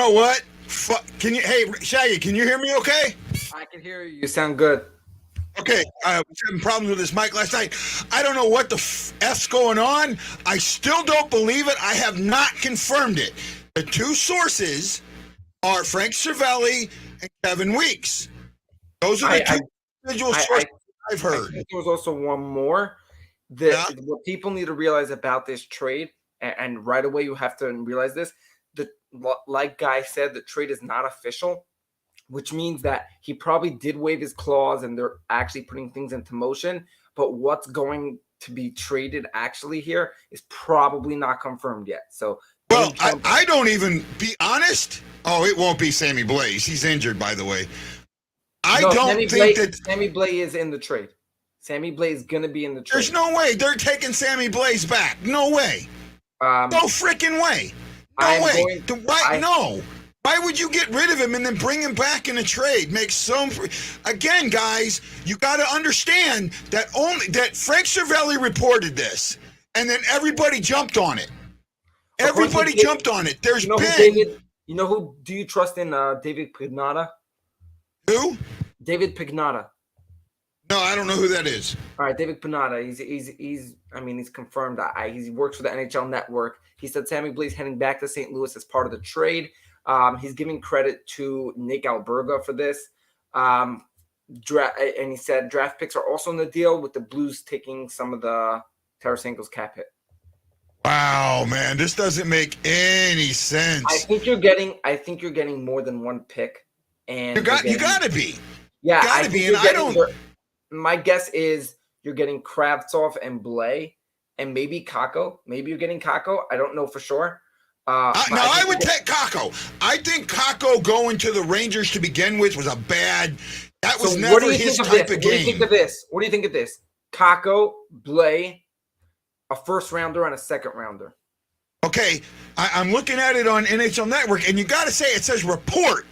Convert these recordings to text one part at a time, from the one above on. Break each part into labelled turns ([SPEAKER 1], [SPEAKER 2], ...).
[SPEAKER 1] know what? Can you? Hey, Shaggy, can you hear me? Okay.
[SPEAKER 2] I can hear you. You sound good.
[SPEAKER 1] Okay. I was having problems with this mic last night. I don't know what the f's going on. I still don't believe it. I have not confirmed it. The two sources are Frank Cervelli and Kevin Weeks. Those are the two individual sources I've heard.
[SPEAKER 2] I think there was also one more. What people need to realize about this trade, and right away you have to realize this, that like Guy said, the trade is not official, which means that he probably did waive his clause and they're actually putting things into motion. But what's going to be traded actually here is probably not confirmed yet. So,
[SPEAKER 1] well, I don't even, be honest. Oh, it won't be Sammy Blaze. He's injured, by the way. Sammy
[SPEAKER 2] Blais is in the trade. Sammy Blais is going to be in the trade.
[SPEAKER 1] There's no way they're taking Sammy Blais back. No way. No freaking way. No way. No. Why would you get rid of him and then bring him back in a trade? Again, guys, you got to understand that Frank Cervelli reported this, and then everybody jumped on it. Everybody jumped on it. There's
[SPEAKER 2] you know who do you trust in David Pagnotta?
[SPEAKER 1] Who?
[SPEAKER 2] David Pagnotta.
[SPEAKER 1] No, I don't know who that is.
[SPEAKER 2] All right, David Pagnotta. He's confirmed. He works for the NHL Network. He said Sammy Blais heading back to St. Louis as part of the trade. He's giving credit to Nick Alberga for this. And he said draft picks are also in the deal, with the Blues taking some of the Tarasenko's cap hit.
[SPEAKER 1] Wow, man, this doesn't make any sense.
[SPEAKER 2] I think you're getting more than one pick, and you
[SPEAKER 1] got to be.
[SPEAKER 2] Yeah, I think and I don't. My guess is you're getting Kravtsov and Blais, and maybe Kakko. Maybe you're getting Kakko. I don't know for sure.
[SPEAKER 1] I would take Kakko. I think Kakko going to the Rangers to begin with was a bad. That was never his type of game. What do you think of this?
[SPEAKER 2] What do you think of this? Kakko, Blais, a first rounder and a second rounder.
[SPEAKER 1] Okay, I'm looking at it on NHL Network, and you got to say it says report.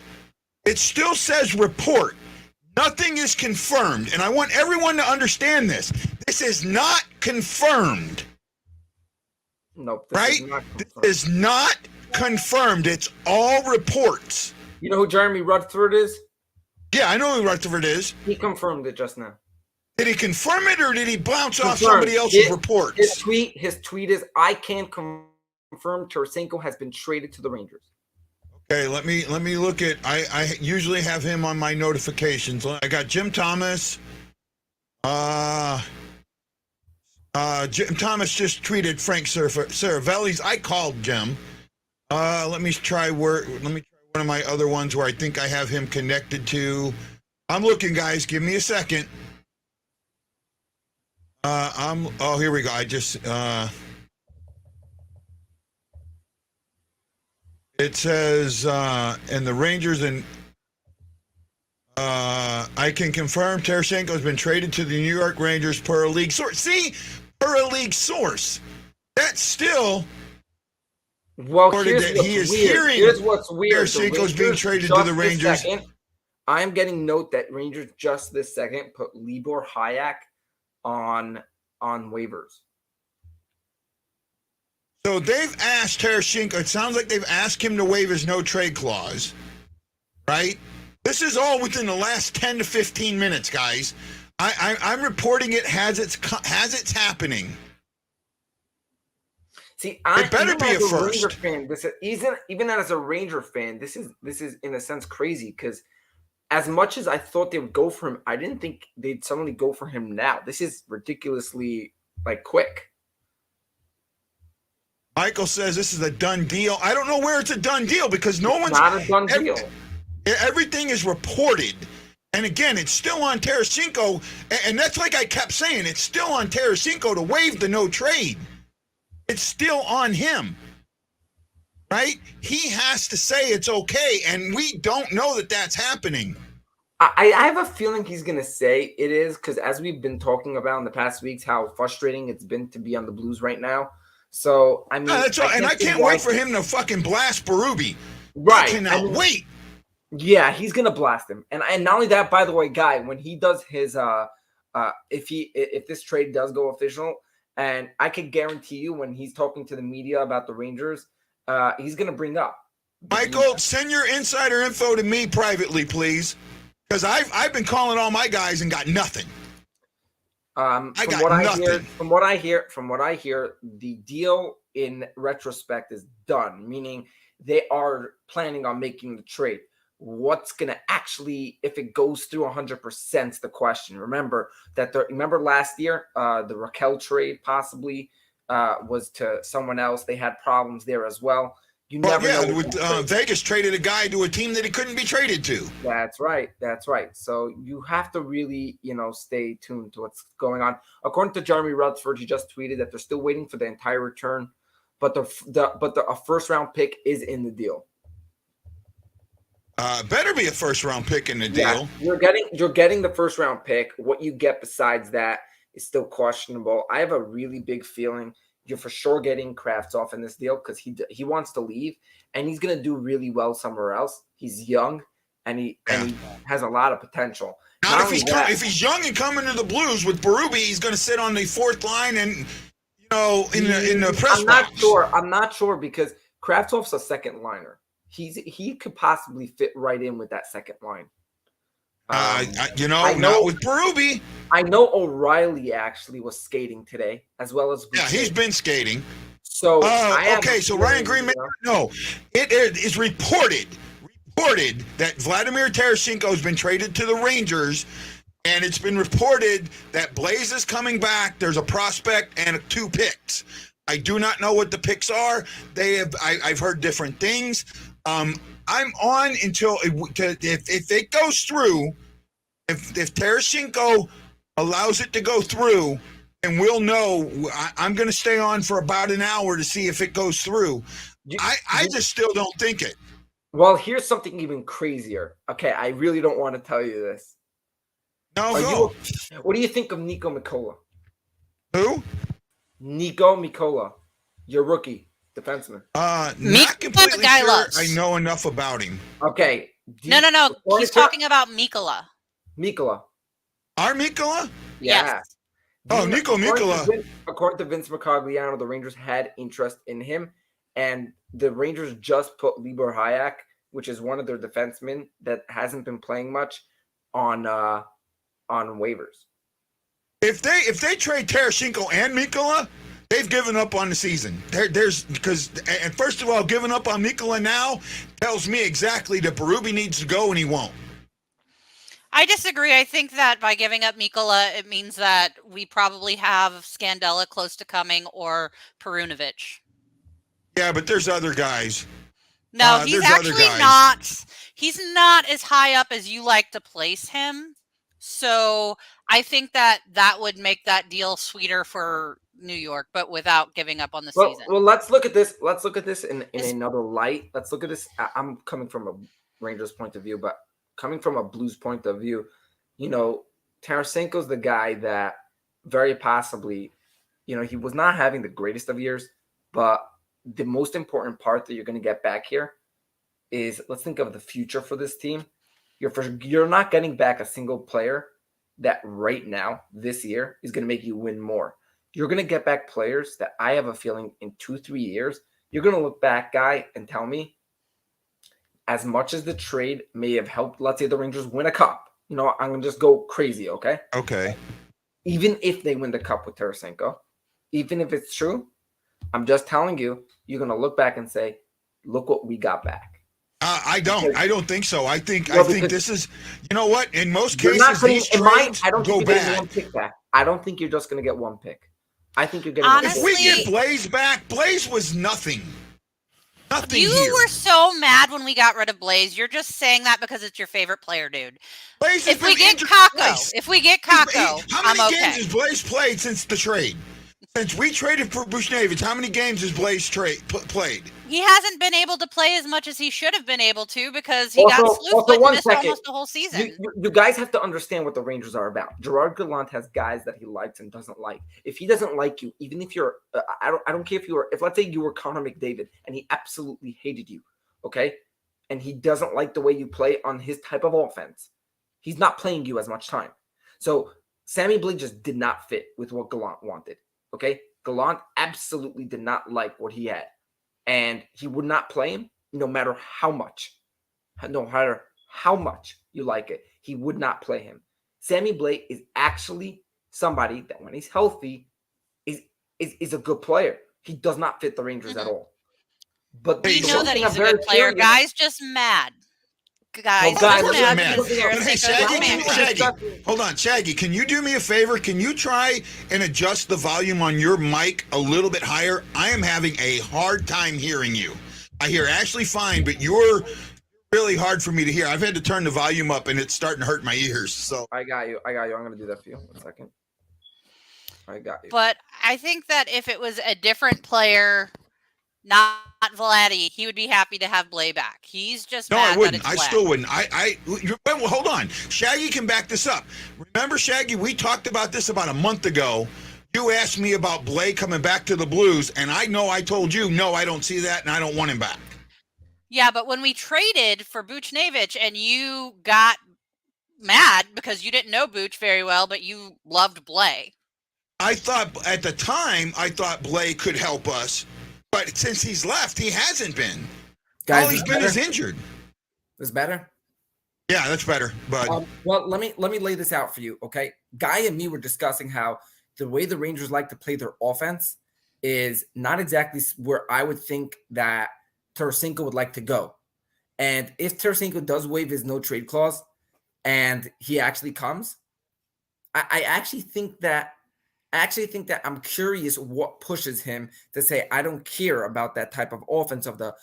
[SPEAKER 1] It still says report. Nothing is confirmed, and I want everyone to understand this. This is not confirmed.
[SPEAKER 2] Nope.
[SPEAKER 1] This is not confirmed. It's all reports.
[SPEAKER 2] You know who Jeremy Rutherford is?
[SPEAKER 1] Yeah, I know who Rutherford is.
[SPEAKER 2] He confirmed it just now.
[SPEAKER 1] Did he confirm it, or did he bounce off somebody else's reports?
[SPEAKER 2] His tweet is, I can confirm Tarasenko has been traded to the Rangers.
[SPEAKER 1] Okay, let me look at. I usually have him on my notifications. I got Jim Thomas. Jim Thomas just tweeted Frank Cervelli's. I called Jim. Let me try one of my other ones where I think I have him connected to. I'm looking, guys. Give me a second. Here we go. I just it says and the Rangers and I can confirm Tarasenko has been traded to the New York Rangers per a league source. See, per a league source. That's still
[SPEAKER 2] here's what's weird.
[SPEAKER 1] Tarasenko's being traded to the Rangers.
[SPEAKER 2] I'm getting note that Rangers just this second put Libor Hajek on waivers.
[SPEAKER 1] So they've asked Tarasenko. It sounds like they've asked him to waive his no trade clause, right? This is all within the last 10 to 15 minutes, guys. I'm reporting it as it's happening.
[SPEAKER 2] See,
[SPEAKER 1] it better be a first.
[SPEAKER 2] Ranger fan, even as a Ranger fan, this is in a sense crazy, because as much as I thought they would go for him, I didn't think they'd suddenly go for him now. This is ridiculously quick.
[SPEAKER 1] Michael says this is a done deal. I don't know where it's a done deal, because no one's
[SPEAKER 2] not a done deal.
[SPEAKER 1] Everything is reported. And again, it's still on Tarasenko. And that's like I kept saying, it's still on Tarasenko to waive the no trade. It's still on him. Right? He has to say it's okay. And we don't know that that's happening.
[SPEAKER 2] I have a feeling he's going to say it is, because as we've been talking about in the past weeks, how frustrating it's been to be on the Blues right now. So, I mean.
[SPEAKER 1] That's all. And I can't wait for him to fucking blast Berube.
[SPEAKER 2] Right.
[SPEAKER 1] I cannot wait.
[SPEAKER 2] Yeah, he's gonna blast him, and not only that. By the way, Guy, when he does his if this trade does go official, and I could guarantee you when he's talking to the media about the Rangers, he's gonna bring up
[SPEAKER 1] Michael, send your insider info to me privately, please, because I've been calling all my guys and got nothing.
[SPEAKER 2] From what I hear, the deal in retrospect is done, meaning they are planning on making the trade. What's going to actually, if it goes through 100%, is the question. Remember last year, the Raquel trade possibly was to someone else. They had problems there as well. You never know.
[SPEAKER 1] Vegas traded a guy to a team that he couldn't be traded to.
[SPEAKER 2] That's right. So you have to really, stay tuned to what's going on. According to Jeremy Rutherford, he just tweeted that they're still waiting for the entire return, but a first round pick is in the deal.
[SPEAKER 1] Better be a first round pick in the deal.
[SPEAKER 2] Yeah, you're getting the first round pick. What you get besides that is still questionable. I have a really big feeling you're for sure getting Kravtsov in this deal because he wants to leave and he's going to do really well somewhere else. He's young and he has a lot of potential.
[SPEAKER 1] Now, if he's young and coming to the Blues with Berube, he's going to sit on the fourth line and in the press box.
[SPEAKER 2] I'm not sure because Kravtsov's a second liner. He could possibly fit right in with that second line.
[SPEAKER 1] Not with Berube.
[SPEAKER 2] I know O'Reilly actually was skating today, as well as
[SPEAKER 1] he's been skating.
[SPEAKER 2] So
[SPEAKER 1] so Ryan Green, it is reported that Vladimir Tarasenko has been traded to the Rangers, and it's been reported that Blaze is coming back. There's a prospect and 2 picks. I do not know what the picks are. I've heard different things. I'm on until if it goes through, if Tarasenko allows it to go through, and we'll know. I'm going to stay on for about an hour to see if it goes through. I just still don't think it.
[SPEAKER 2] Well, here's something even crazier. Okay, I really don't want to tell you this.
[SPEAKER 1] No.
[SPEAKER 2] What do you think of Nico Mikola?
[SPEAKER 1] Who?
[SPEAKER 2] Nico Mikola, your rookie defenseman.
[SPEAKER 1] Not completely sure I know enough about him.
[SPEAKER 2] Okay.
[SPEAKER 3] No. He's talking about Mikola.
[SPEAKER 2] Mikola.
[SPEAKER 1] Our Mikola?
[SPEAKER 2] Yeah.
[SPEAKER 3] Yes.
[SPEAKER 1] Nico Mikola.
[SPEAKER 2] According to Vince Mercogliano, the Rangers had interest in him, and the Rangers just put Libor Hayek, which is one of their defensemen that hasn't been playing much, on waivers.
[SPEAKER 1] If they trade Tarasenko and Mikola, they've given up on the season. And first of all, giving up on Mikola now tells me exactly that Berube needs to go and he won't.
[SPEAKER 3] I disagree. I think that by giving up Mikola, it means that we probably have Scandella close to coming or Perunovic.
[SPEAKER 1] Yeah, but there's other guys.
[SPEAKER 3] No, he's actually not. He's not as high up as you like to place him. So I think that would make that deal sweeter for New York, but without giving up on the season.
[SPEAKER 2] Well, let's look at this. Let's look at this in another light. Let's look at this. I'm coming from a Rangers point of view, but coming from a Blues point of view, Tarasenko's the guy that very possibly, he was not having the greatest of years, but the most important part that you're going to get back here is, let's think of the future for this team. You're not getting back a single player that right now, this year, is going to make you win more. You're going to get back players that I have a feeling in 2-3 years, you're going to look back, guy, and tell me, as much as the trade may have helped, let's say the Rangers win a cup. I'm going to just go crazy, okay?
[SPEAKER 1] Okay.
[SPEAKER 2] Even if they win the cup with Tarasenko, even if it's true, I'm just telling you, you're going to look back and say, look what we got back.
[SPEAKER 1] I don't think so. I think this is, what? In most cases, these trades go bad.
[SPEAKER 2] One pick back. I don't think you're just going to get one pick. I think you're getting.
[SPEAKER 3] Honestly,
[SPEAKER 1] if we get Blaze back, Blaze was nothing. Nothing.
[SPEAKER 3] You were so mad when we got rid of Blaze. You're just saying that because it's your favorite player, dude.
[SPEAKER 1] Blaze
[SPEAKER 3] if we get Kakko,
[SPEAKER 1] how many games has Blaze played since the trade? Since we traded for Buchnevich, how many games has Blaze played?
[SPEAKER 3] He hasn't been able to play as much as he should have been able to because he got sloughed and missed almost the whole season.
[SPEAKER 2] You guys have to understand what the Rangers are about. Gerard Gallant has guys that he likes and doesn't like. If he doesn't like you, even if you're, I don't care if let's say you were Connor McDavid and he absolutely hated you, okay, and he doesn't like the way you play on his type of offense, he's not playing you as much time. So Sammy Blake just did not fit with what Gallant wanted. Okay, Gallant absolutely did not like what he had, and he would not play him no matter how much you like it, he would not play him. Sammy Blais is actually somebody that when he's healthy is a good player. He does not fit the Rangers at all. But
[SPEAKER 3] we know that he's a good player. Guy's just mad. Guys,
[SPEAKER 1] Shaggy, hold on, Shaggy. Can you do me a favor? Can you try and adjust the volume on your mic a little bit higher? I am having a hard time hearing you. I hear Ashley fine, but you're really hard for me to hear. I've had to turn the volume up, and it's starting to hurt my ears. So
[SPEAKER 2] I got you. I'm going to do that for you. 1 second. I got you.
[SPEAKER 3] But I think that if it was a different player, not Vladdy, he would be happy to have Blais back. He's just mad
[SPEAKER 1] I wouldn't.
[SPEAKER 3] That it's
[SPEAKER 1] still wouldn't. Well, hold on. Shaggy can back this up. Remember, Shaggy, we talked about this about a month ago. You asked me about Blais coming back to the Blues, and I told you, no, I don't see that, and I don't want him back.
[SPEAKER 3] Yeah, but when we traded for Buchnevich and you got mad because you didn't know Buch very well, but you loved Blais.
[SPEAKER 1] I thought at the time, Blais could help us, but since he's left, he hasn't been.
[SPEAKER 2] Guys,
[SPEAKER 1] all he's been is injured.
[SPEAKER 2] Is better?
[SPEAKER 1] Yeah, that's better. But
[SPEAKER 2] well, let me lay this out for you, okay? Guy and me were discussing how the way the Rangers like to play their offense is not exactly where I would think that Tarasenko would like to go. And if Tarasenko does waive his no trade clause and he actually comes, I actually think that I'm curious what pushes him to say, I don't care about that type of offense of the,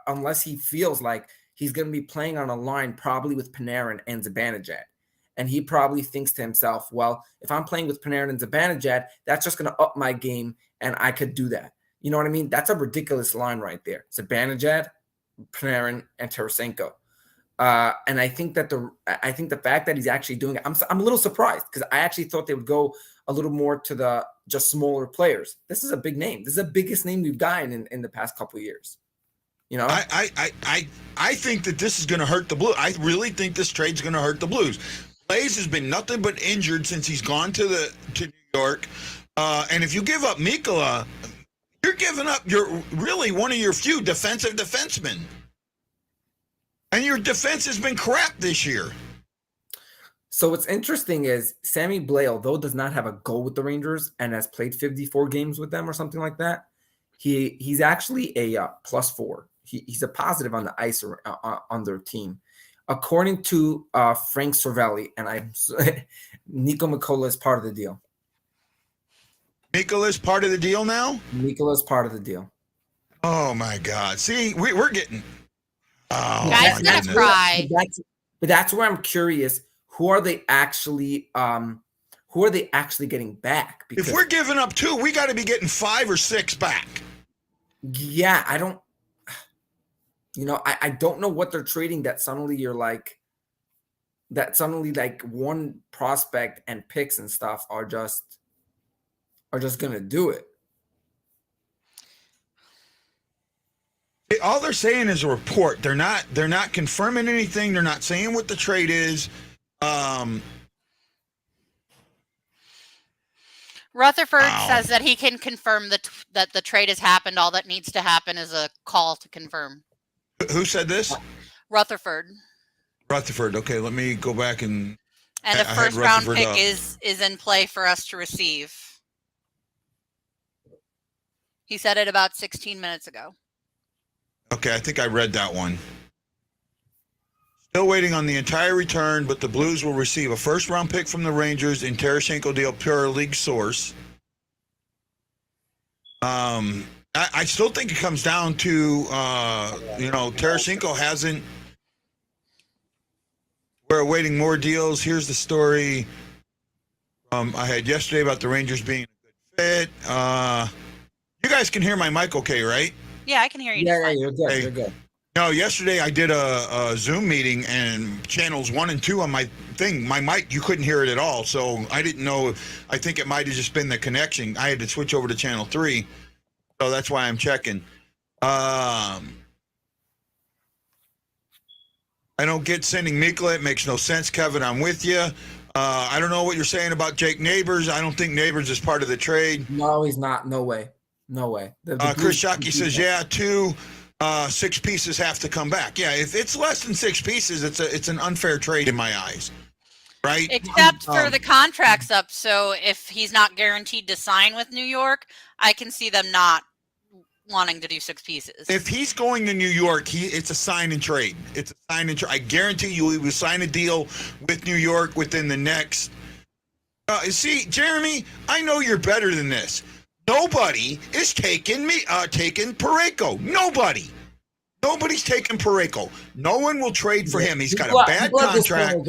[SPEAKER 2] unless he feels like he's going to be playing on a line probably with Panarin and Zibanejad. And he probably thinks to himself, well, if I'm playing with Panarin and Zibanejad, that's just going to up my game and I could do that. You know what I mean? That's a ridiculous line right there. Zibanejad, Panarin, and Tarasenko. And I think the fact that he's actually doing it, I'm a little surprised because I actually thought they would go a little more to the just smaller players. This is a big name. This is the biggest name we've gotten in the past couple of years. You know,
[SPEAKER 1] I think that this is going to hurt the Blues. I really think this trade's going to hurt the Blues. Blais has been nothing but injured since he's gone to New York. And if you give up Mikkola, you're giving up really one of your few defensive defensemen. And your defense has been crap this year.
[SPEAKER 2] So what's interesting is Sammy Blais, although does not have a goal with the Rangers and has played 54 games with them or something like that, he's actually a +4. He's a positive on the ice or on their team. According to Frank Cervelli, and Nico Mikkola is part of the deal.
[SPEAKER 1] Mikkola is part of the deal now?
[SPEAKER 2] Mikkola is part of the deal.
[SPEAKER 1] Oh, my God. See, we're getting... Oh,
[SPEAKER 3] Guy's gonna cry.
[SPEAKER 2] But that's where I'm curious. Who are they actually getting back?
[SPEAKER 1] Because if we're giving up 2, we got to be getting 5 or 6 back.
[SPEAKER 2] Yeah, I don't. I don't know what they're trading. That suddenly one prospect and picks and stuff are just gonna do it.
[SPEAKER 1] All they're saying is a report. They're not confirming anything. They're not saying what the trade is.
[SPEAKER 3] Rutherford says that he can confirm that the trade has happened. All that needs to happen is a call to confirm.
[SPEAKER 1] Who said this?
[SPEAKER 3] Rutherford.
[SPEAKER 1] Okay, let me go back and
[SPEAKER 3] a first round pick is in play for us to receive. He said it about 16 minutes ago.
[SPEAKER 1] Okay, I think I read that one. Still waiting on the entire return, but the Blues will receive a first-round pick from the Rangers in Tarasenko deal per league source. I still think it comes down to, Tarasenko hasn't. We're awaiting more deals. Here's the story I had yesterday about the Rangers being a good fit. You guys can hear my mic okay, right?
[SPEAKER 3] Yeah, I can hear you.
[SPEAKER 2] Yeah, you're good. Hey, you're good.
[SPEAKER 1] No, yesterday I did a Zoom meeting and channels 1 and 2 on my thing. My mic, you couldn't hear it at all. So I didn't know. I think it might have just been the connection. I had to switch over to channel 3. So that's why I'm checking. I don't get sending Mikkola. It makes no sense, Kevin. I'm with you. I don't know what you're saying about Jake Neighbors. I don't think Neighbors is part of the trade.
[SPEAKER 2] No, he's not. No way.
[SPEAKER 1] Chris Shockey says, 2. 6 pieces have to come back. Yeah, if it's less than 6 pieces, it's an unfair trade in my eyes. Right?
[SPEAKER 3] Except for the contract's up. So if he's not guaranteed to sign with New York, I can see them not wanting to do 6 pieces.
[SPEAKER 1] If he's going to New York, it's a sign and trade. It's a sign and trade. I guarantee you he will sign a deal with New York within the next. See, Jeremy, I know you're better than this. Nobody is taking Parayko. Nobody. Nobody's taking Parayko. No one will trade for him. He's got a bad contract.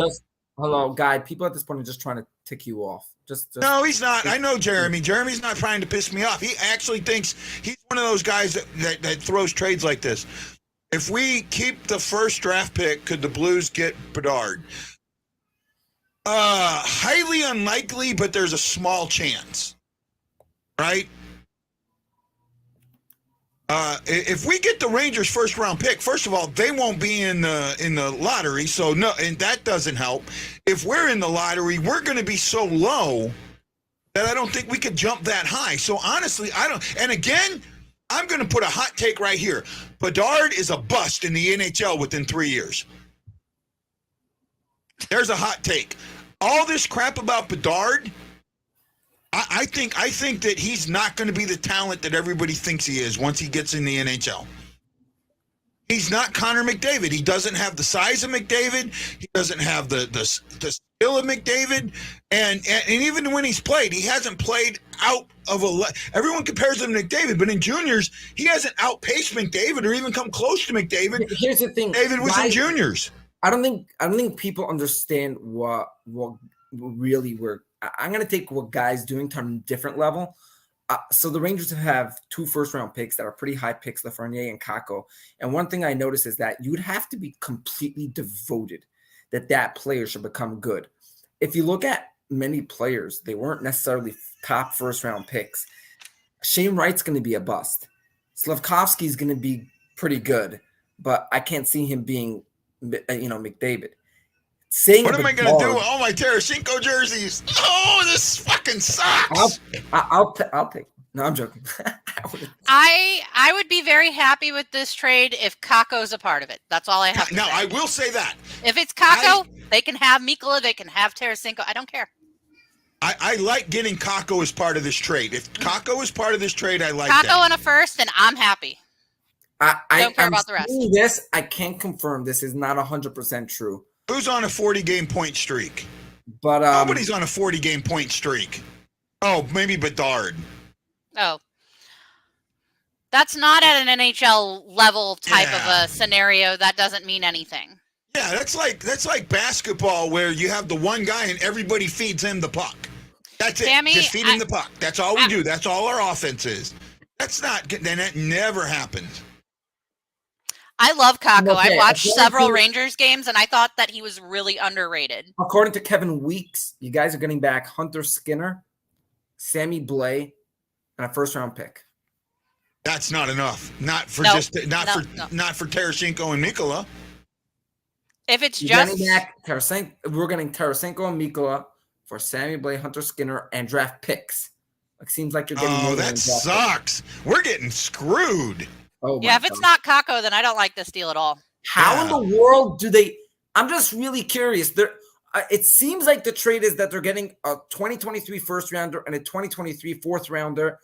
[SPEAKER 4] Hello, guy. People at this point are just trying to tick you off. Just
[SPEAKER 1] no, he's not. I know Jeremy. Jeremy's not trying to piss me off. He actually thinks he's one of those guys that throws trades like this. If we keep the first draft pick, could the Blues get Bedard? Highly unlikely, but there's a small chance. Right? If we get the Rangers' first round pick, first of all, they won't be in the lottery, so no, and that doesn't help. If we're in the lottery, we're going to be so low that I don't think we could jump that high. So honestly, I don't. And again, I'm going to put a hot take right here. Bedard is a bust in the NHL within 3 years. There's a hot take. All this crap about Bedard. I think that he's not going to be the talent that everybody thinks he is once he gets in the NHL. He's not Connor McDavid. He doesn't have the size of McDavid. He doesn't have the skill of McDavid. And even when he's played, he hasn't played out of everyone compares him to McDavid, but in juniors, he hasn't outpaced McDavid or even come close to McDavid.
[SPEAKER 4] Here's the thing.
[SPEAKER 1] David was in juniors.
[SPEAKER 4] I don't think people understand what really we're. I'm going to take what guys doing to a different level. So the Rangers have 2 first-round picks that are pretty high picks, Lafreniere and Kakko. And one thing I noticed is that you would have to be completely devoted that player should become good. If you look at many players, they weren't necessarily top first-round picks. Shane Wright's going to be a bust. Slavkovsky's going to be pretty good, but I can't see him being, McDavid.
[SPEAKER 1] What am I going to do with all my Tarasenko jerseys? Oh, this fucking sucks.
[SPEAKER 4] I'll take. No, I'm joking.
[SPEAKER 3] I would be very happy with this trade if Kakko's a part of it. That's all I have to say.
[SPEAKER 1] Now, I will say that.
[SPEAKER 3] If it's Kakko, they can have Mikkola, they can have Tarasenko. I don't care.
[SPEAKER 1] I like getting Kakko as part of this trade. If Kakko is part of this trade, I like that.
[SPEAKER 3] Kakko and a first, and I'm happy. I don't care about the rest.
[SPEAKER 4] I can't confirm. This is not 100% true.
[SPEAKER 1] Who's on a 40-game point streak?
[SPEAKER 4] But
[SPEAKER 1] nobody's on a 40-game point streak. Oh, maybe Bedard.
[SPEAKER 3] Oh. That's not at an NHL level type of a scenario. That doesn't mean anything.
[SPEAKER 1] Yeah, that's like basketball where you have the one guy and everybody feeds him the puck. That's it.
[SPEAKER 3] Sammy,
[SPEAKER 1] just feed him the puck. That's all we do. That's all our offense is. That never happens.
[SPEAKER 3] I love Kakko. I watched several Rangers games, and I thought that he was really underrated.
[SPEAKER 4] According to Kevin Weeks, you guys are getting back Hunter Skinner, Sammy Blais, and a first-round pick.
[SPEAKER 1] That's not enough. Not for Tarasenko and Mikkola.
[SPEAKER 3] If it's
[SPEAKER 4] we're getting Tarasenko and Mikkola for Sammy Blais, Hunter Skinner, and draft picks. It seems like you're getting more than
[SPEAKER 1] that sucks. We're getting screwed.
[SPEAKER 4] Oh
[SPEAKER 3] yeah, if it's not Kakko, then I don't like this deal at all.
[SPEAKER 4] How in the world do they – I'm just really curious. It seems like the trade is that they're getting a 2023 first-rounder and a 2023 fourth-rounder,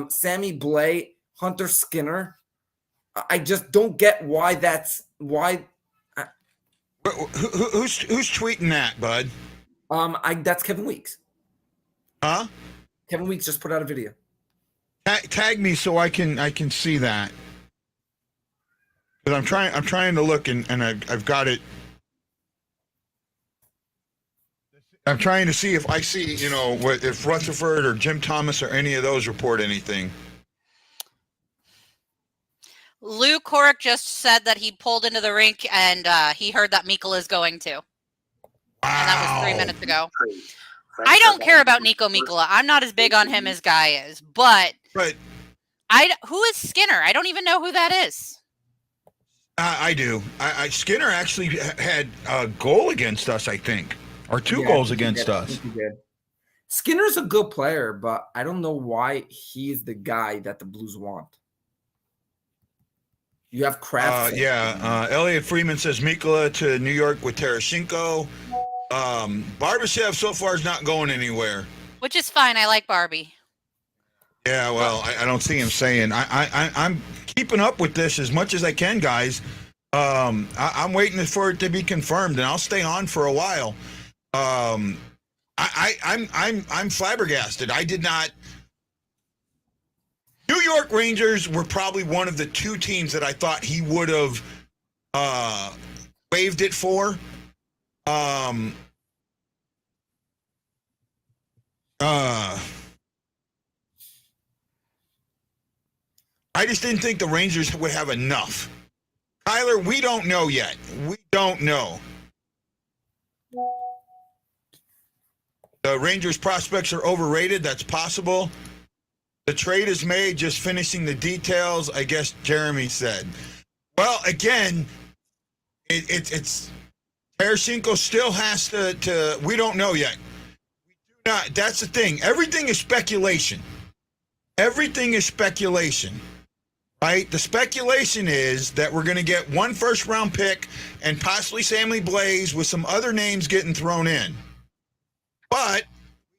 [SPEAKER 4] Sammy Blais, Hunter Skinner. I just don't get why that's – why –
[SPEAKER 1] Who's tweeting that, bud?
[SPEAKER 4] That's Kevin Weeks.
[SPEAKER 1] Huh?
[SPEAKER 4] Kevin Weeks just put out a video.
[SPEAKER 1] Tag me so I can see that. Because I'm trying to look and I've got it. I'm trying to see if I see, if Rutherford or Jim Thomas or any of those report anything.
[SPEAKER 3] Lou Korik just said that he pulled into the rink and he heard that Mikkola is going to. Wow. And that was 3 minutes ago. I don't care about Nico Mikkola. I'm not as big on him as Guy is, but who is Skinner? I don't even know who that is.
[SPEAKER 1] I do. Skinner actually had a goal against us, I think, or 2 goals against us.
[SPEAKER 4] Skinner's a good player, but I don't know why he's the guy that the Blues want. You have Kraft.
[SPEAKER 1] Elliot Freeman says Mikola to New York with Tarasenko. Barbashev so far is not going anywhere.
[SPEAKER 3] Which is fine. I like Barbie.
[SPEAKER 1] Yeah, well, I don't see him saying. I'm keeping up with this as much as I can, guys. I'm waiting for it to be confirmed, and I'll stay on for a while. I'm flabbergasted. I did not. New York Rangers were probably one of the two teams that I thought he would have waived it for. I just didn't think the Rangers would have enough. Tyler, we don't know yet. We don't know. The Rangers prospects are overrated. That's possible. The trade is made, just finishing the details, I guess Jeremy said. Well, again, it's Tarasenko still has to we don't know yet. We do not. That's the thing. Everything is speculation. Everything is speculation. Right? The speculation is that we're going to get one first-round pick and possibly Sammy Blais with some other names getting thrown in. But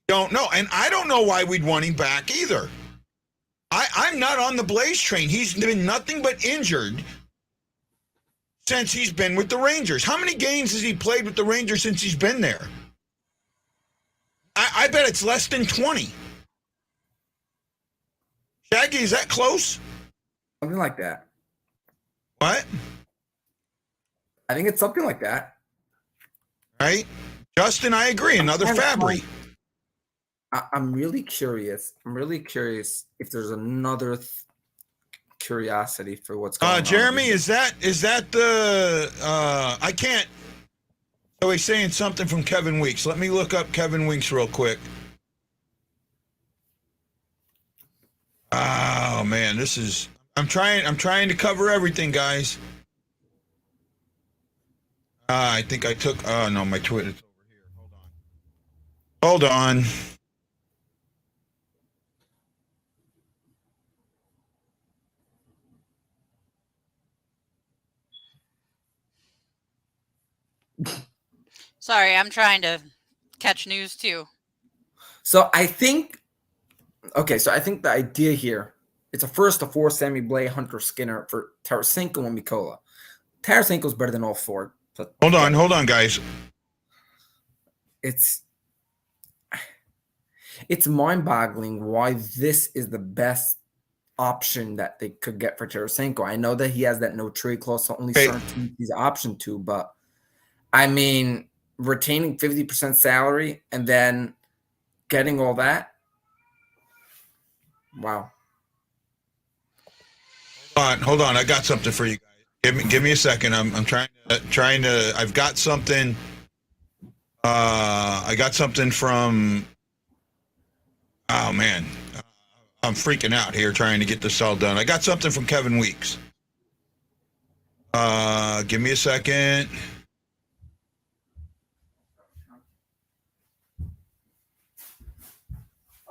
[SPEAKER 1] don't know. And I don't know why we'd want him back either. I'm not on the Blais train. He's been nothing but injured since he's been with the Rangers. How many games has he played with the Rangers since he's been there? I bet it's less than 20. Shaggy, is that close?
[SPEAKER 4] Something like that.
[SPEAKER 1] What?
[SPEAKER 4] I think it's something like that.
[SPEAKER 1] Right? Justin, I agree. Another Fabry.
[SPEAKER 4] I'm really curious. I'm really curious if there's another curiosity for what's going on.
[SPEAKER 1] Jeremy, is that the I can't. Oh, he's saying something from Kevin Weeks. Let me look up Kevin Weeks real quick. Oh man, this is I'm trying to cover everything, guys. I think I took oh no, my Twitter's over here. Hold on.
[SPEAKER 3] Sorry, I'm trying to catch news too.
[SPEAKER 4] So I think the idea here, it's a first to four Sammy Blais, Hunter Skinner for Tarasenko and Mikola. Tarasenko's better than all four.
[SPEAKER 1] Hold on, guys.
[SPEAKER 4] It's mind-boggling why this is the best option that they could get for Tarasenko. I know that he has that no trade clause, so only certain teams he's option to, but I mean, retaining 50% salary and then getting all that. Wow.
[SPEAKER 1] Hold on. I got something for you guys. Give me a second. I'm trying to. I've got something. I got something from. Oh man, I'm freaking out here trying to get this all done. I got something from Kevin Weeks. Give me a second.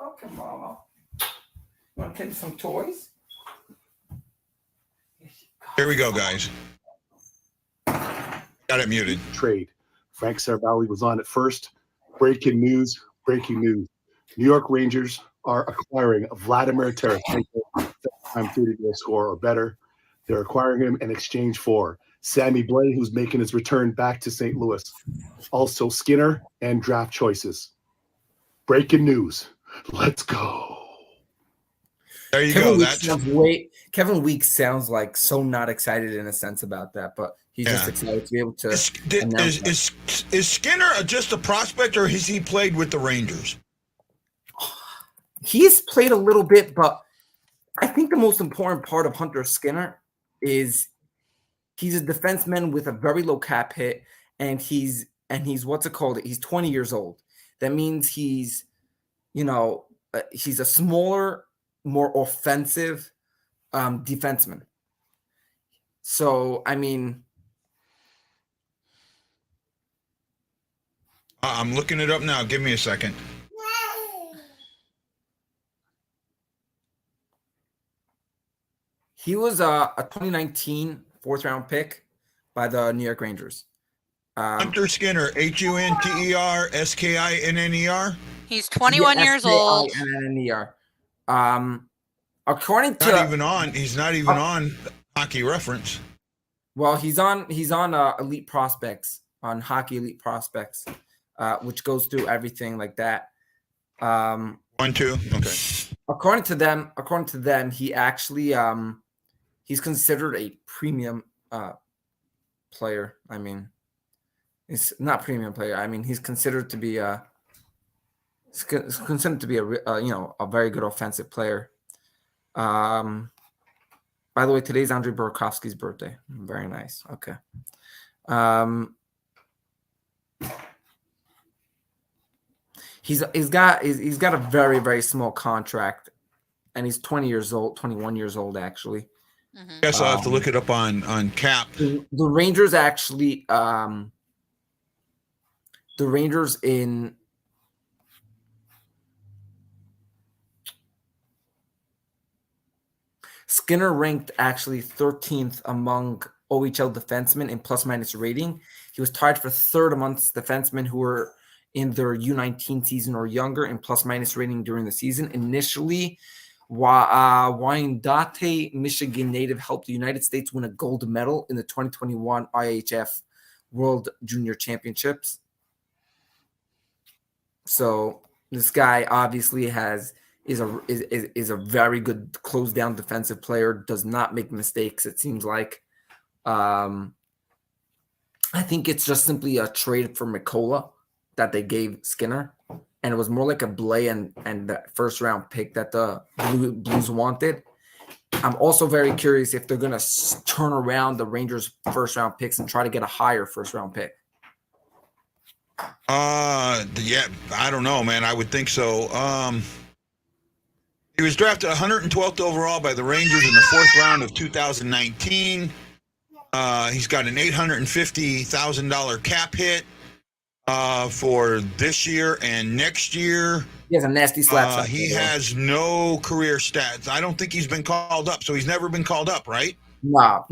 [SPEAKER 4] Okay, Mama. You want to take some toys?
[SPEAKER 1] Here we go, guys. Got it muted.
[SPEAKER 5] Trade. Frank Saravalli was on it first. Breaking news. New York Rangers are acquiring Vladimir Tarasenko, time 30-goal scorer or better. They're acquiring him in exchange for Sammy Blais, who's making his return back to St. Louis. Also Skinner and draft choices. Breaking news. Let's go.
[SPEAKER 1] There you go.
[SPEAKER 4] Kevin Weeks sounds like so not excited in a sense about that, but he's just excited to be able to.
[SPEAKER 1] Is Skinner just a prospect, or has he played with the Rangers?
[SPEAKER 4] He's played a little bit, but I think the most important part of Hunter Skinner is he's a defenseman with a very low cap hit, and he's what's it called? He's 20 years old. That means he's a smaller, more offensive defenseman. So, I mean,
[SPEAKER 1] I'm looking it up now. Give me a second.
[SPEAKER 4] He was a 2019 4th-round pick by the New York Rangers.
[SPEAKER 1] Hunter Skinner, HunterSkinner.
[SPEAKER 3] He's 21 years old.
[SPEAKER 4] SKINNER. According to
[SPEAKER 1] he's not even on Hockey Reference.
[SPEAKER 4] Well, he's on Elite Prospects, on Hockey Elite Prospects, which goes through everything like that.
[SPEAKER 1] 1, 2, okay.
[SPEAKER 4] According to them, he actually he's considered a premium player. I mean, it's not premium player. I mean, he's considered to be a very good offensive player. By the way, today's Andrei Burakovsky's birthday. Very nice. Okay. He's got a very, very small contract, and he's 21 years old actually.
[SPEAKER 1] Mm-hmm. Guess I'll have to look it up on Cap.
[SPEAKER 4] The Rangers actually the Rangers in Skinner ranked actually 13th among OHL defensemen in plus-minus rating. He was tied for third amongst defensemen who were in their U19 season or younger in plus-minus rating during the season. Initially, Wyandotte, Michigan native, helped the United States win a gold medal in the 2021 IHF World Junior Championships. So this guy obviously is a very good close down defensive player, does not make mistakes, it seems like. I think it's just simply a trade for Mikola that they gave Skinner, and it was more like a Blais and the first round pick that the Blues wanted. I'm also very curious if they're going to turn around the Rangers first round picks and try to get a higher first round pick.
[SPEAKER 1] Yeah, I don't know, man. I would think so. He was drafted 112th overall by the Rangers in the 4th round of 2019. He's got an $850,000 cap hit for this year and next year.
[SPEAKER 4] He has a nasty slap shot.
[SPEAKER 1] He has no career stats. I don't think he's been called up, so he's never been called up, right?
[SPEAKER 4] No.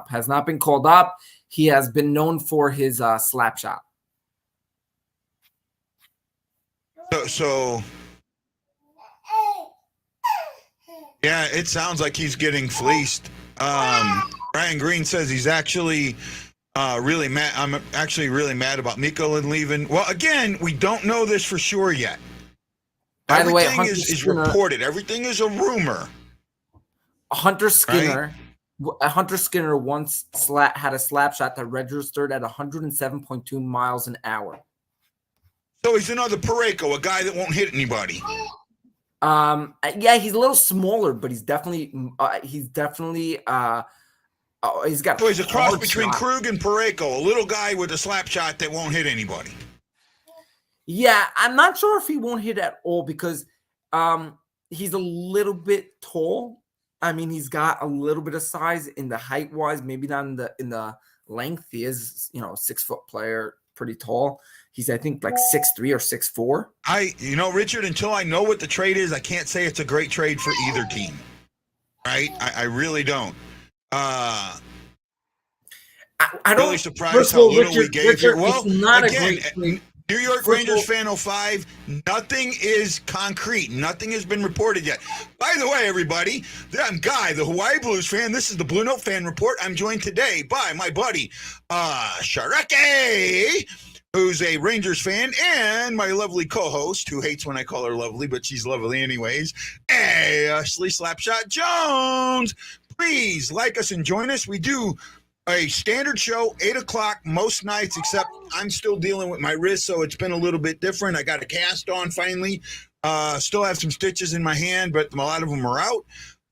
[SPEAKER 4] Has not been called up. He has been known for his slap shot.
[SPEAKER 1] So yeah, it sounds like he's getting fleeced. Brian Green says he's actually really mad. I'm actually really mad about Mikola leaving. Well, again, we don't know this for sure yet.
[SPEAKER 4] By the way,
[SPEAKER 1] everything is reported. Everything is a rumor.
[SPEAKER 4] Hunter Skinner once had a slap shot that registered at 107.2 miles an hour.
[SPEAKER 1] So he's another Parayko, a guy that won't hit anybody.
[SPEAKER 4] Yeah, he's a little smaller, but he's definitely he's got. So he's
[SPEAKER 1] a cross between Krug and Parayko, a little guy with a slap shot that won't hit anybody.
[SPEAKER 4] Yeah, I'm not sure if he won't hit at all because he's a little bit tall. I mean, he's got a little bit of size in the height wise, maybe not in the length. He is, a 6-foot player, pretty tall. He's, I think, like 6'3" or 6'4".
[SPEAKER 1] Richard, until I know what the trade is, I can't say it's a great trade for either team. Right? I really don't. I'm really surprised how little we gave here. Well, again, New York Rangers Fan 05, nothing is concrete. Nothing has been reported yet. By the way, everybody, I'm Guy, the Hawaii Blues fan. This is the BlueNote Fan Report. I'm joined today by my buddy, Shareke, who's a Rangers fan, and my lovely co-host, who hates when I call her lovely, but she's lovely anyways, Ashley Slapshot Jones. Please like us and join us. We do a standard show, 8 o'clock most nights, except I'm still dealing with my wrist, so it's been a little bit different. I got a cast on finally. Still have some stitches in my hand, but a lot of them are out.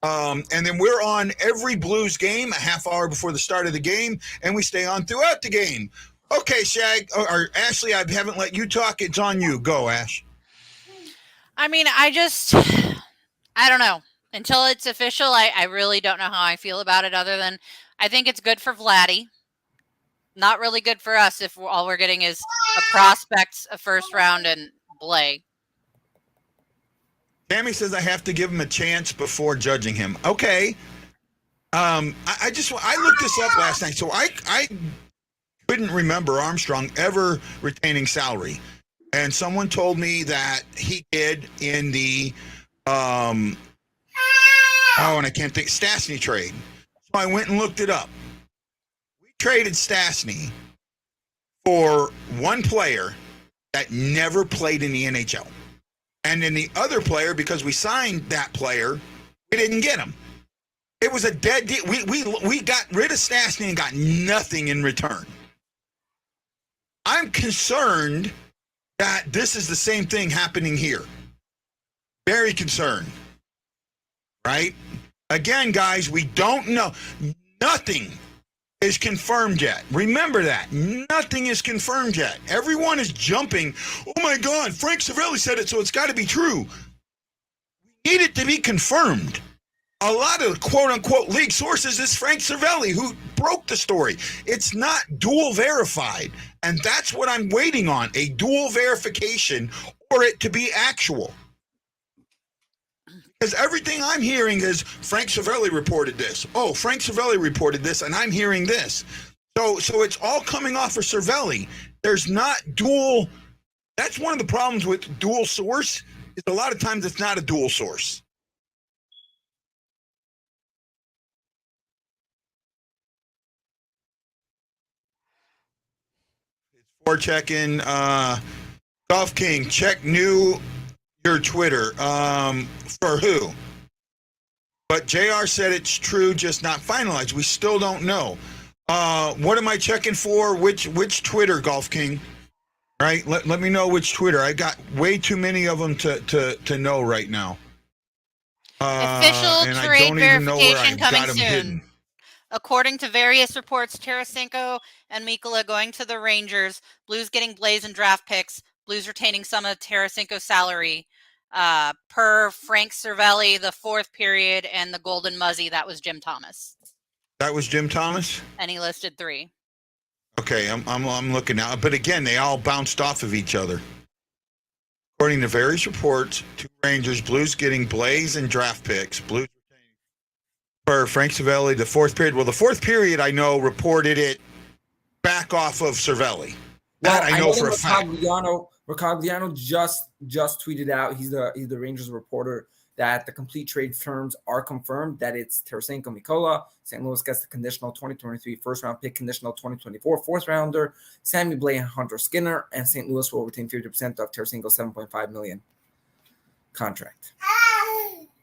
[SPEAKER 1] And then we're on every Blues game, a half hour before the start of the game, and we stay on throughout the game. Okay, or Ashley, I haven't let you talk. It's on you. Go, Ash.
[SPEAKER 3] I mean, I don't know. Until it's official, I really don't know how I feel about it other than I think it's good for Vladdy. Not really good for us if all we're getting is a prospect, a first round, and Blais.
[SPEAKER 1] Tammy says I have to give him a chance before judging him. Okay. I looked this up last night, so I couldn't remember Armstrong ever retaining salary, and someone told me that he did in the and I can't think, Stastny trade. So I went and looked it up. We traded Stastny for one player that never played in the NHL. And then the other player, because we signed that player, we didn't get him. It was a dead deal. We got rid of Stastny and got nothing in return. I'm concerned that this is the same thing happening here. Very concerned. Right? Again, guys, we don't know. Nothing is confirmed yet. Remember that. Nothing is confirmed yet. Everyone is jumping. Oh my God, Frank Cervelli said it, so it's got to be true. We need it to be confirmed. A lot of quote-unquote league sources is Frank Cervelli who broke the story. It's not dual verified, and that's what I'm waiting on, a dual verification or it to be actual. Because everything I'm hearing is Frank Cervelli reported this. Oh, Frank Cervelli reported this, and I'm hearing this. So it's all coming off of Cervelli. There's not dual. That's one of the problems with dual source, is a lot of times it's not a dual source. For checking, Golf King, check your Twitter. For who? But JR said it's true, just not finalized. We still don't know. What am I checking for? Which Twitter, Golf King? Right? Let me know which Twitter. I got way too many of them to know right now.
[SPEAKER 3] Official trade verification coming soon. Hidden. According to various reports, Tarasenko and Mikkola going to the Rangers, Blues getting Blaze and draft picks, Blues retaining some of Tarasenko's salary. Per Frank Cervelli, the fourth period, and the Golden Muzzy, that was Jim Thomas.
[SPEAKER 1] That was Jim Thomas?
[SPEAKER 3] And he listed 3.
[SPEAKER 1] Okay, I'm looking now. But again, they all bounced off of each other. According to various reports, 2 Rangers, Blues getting Blaze and draft picks. Blues retaining per Frank Cervelli, the fourth period. Well, the fourth period, I know, reported it back off of Cervelli. That I know for a fact.
[SPEAKER 4] Ricogliano just tweeted out, he's the Rangers reporter, that the complete trade terms are confirmed, that it's Tarasenko, Mikkola, St. Louis gets the conditional 2023 first-round pick, conditional 2024 fourth-rounder, Sammy Blais and Hunter Skinner, and St. Louis will retain 50% of Tarasenko's $7.5 million contract.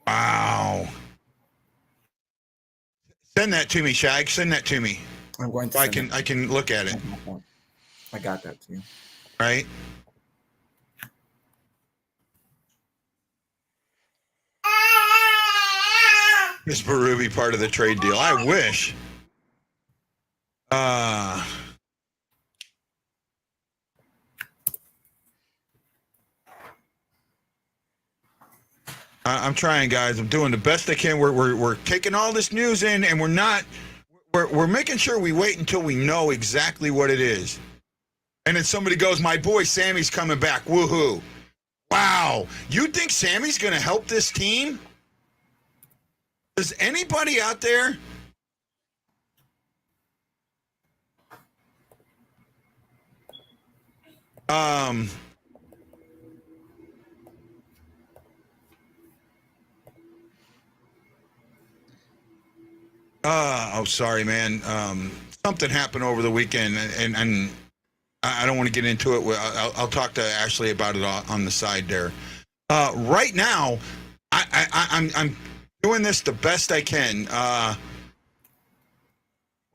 [SPEAKER 1] Wow. Send that to me, Shag. Send that to me.
[SPEAKER 4] I'm going to
[SPEAKER 1] I can look at it.
[SPEAKER 4] I got that to you.
[SPEAKER 1] Right? Is Berube part of the trade deal? I wish. I'm trying, guys. I'm doing the best I can. We're taking all this news in, and we're making sure we wait until we know exactly what it is. And then somebody goes, "My boy Sammy's coming back. Woohoo!" Wow. You think Sammy's going to help this team? Does anybody out there sorry, man. Something happened over the weekend, and I don't want to get into it. I'll talk to Ashley about it on the side there. Right now, I'm doing this the best I can. Wow,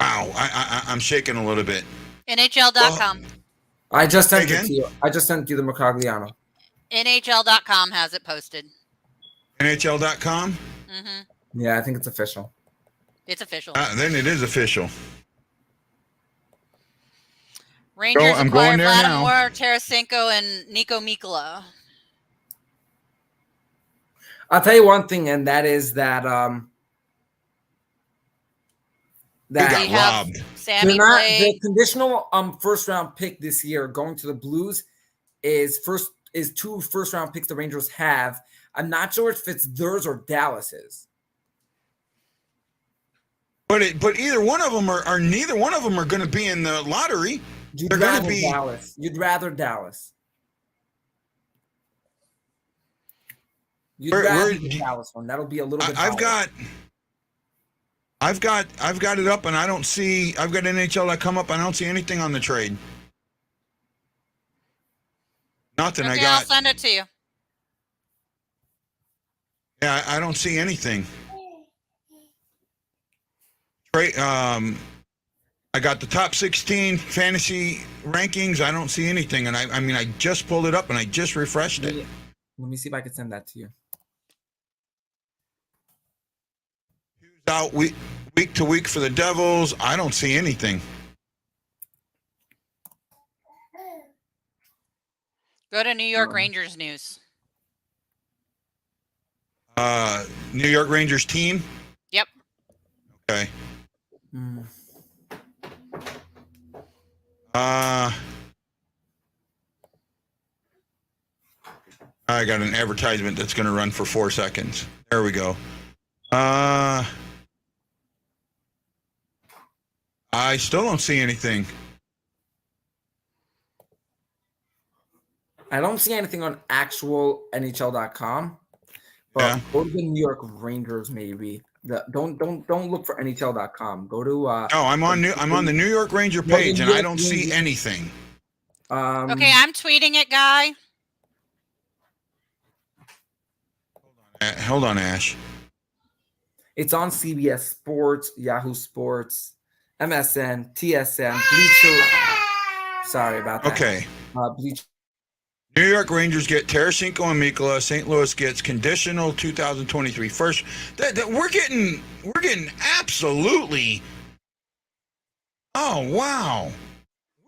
[SPEAKER 1] I'm shaking a little bit.
[SPEAKER 3] NHL.com.
[SPEAKER 4] I just sent it to you. I just sent you the Ricogliano.
[SPEAKER 3] NHL.com has it posted.
[SPEAKER 1] NHL.com?
[SPEAKER 3] Mm-hmm.
[SPEAKER 4] Yeah, I think it's official.
[SPEAKER 3] It's official.
[SPEAKER 1] Then it is official.
[SPEAKER 3] Rangers acquire Vladimir Tarasenko and Nico Mikkola.
[SPEAKER 4] I'll tell you one thing, and that is that
[SPEAKER 1] that got robbed.
[SPEAKER 4] The conditional first round pick this year going to the Blues is 2 first round picks the Rangers have. I'm not sure if it's theirs or Dallas's.
[SPEAKER 1] But either one of them are neither one of them are going to be in the lottery.
[SPEAKER 4] You'd rather Dallas. You'd rather Dallas. You'd rather the Dallas one. That'll be a little bit.
[SPEAKER 1] I've got it up, and I don't see. I've got NHL that come up. I don't see anything on the trade. Nothing.
[SPEAKER 3] Okay,
[SPEAKER 1] I got.
[SPEAKER 3] I'll send it to you.
[SPEAKER 1] Yeah, I don't see anything. Trade. I got the top 16 fantasy rankings. I don't see anything, and I mean, I just pulled it up and I just refreshed it.
[SPEAKER 4] Let me see if I can send that to you.
[SPEAKER 1] Out week to week for the Devils. I don't see anything.
[SPEAKER 3] Go to New York Rangers news.
[SPEAKER 1] New York Rangers team?
[SPEAKER 3] Yep.
[SPEAKER 1] Okay. I got an advertisement that's going to run for 4 seconds. There we go. I still don't see anything.
[SPEAKER 4] I don't see anything on actual NHL.com. But go to the New York Rangers, maybe. Don't look for NHL.com. Go to
[SPEAKER 1] I'm on the New York Ranger page, and I don't see anything.
[SPEAKER 3] Okay, I'm tweeting it, Guy.
[SPEAKER 1] Hold on, Ash.
[SPEAKER 4] It's on CBS Sports, Yahoo Sports, MSN, TSN, Bleacher. Sorry about that.
[SPEAKER 1] Okay.
[SPEAKER 4] Bleacher.
[SPEAKER 1] New York Rangers get Tarasenko and Mikkola. St. Louis gets conditional 2023 first. We're getting absolutely. Oh wow.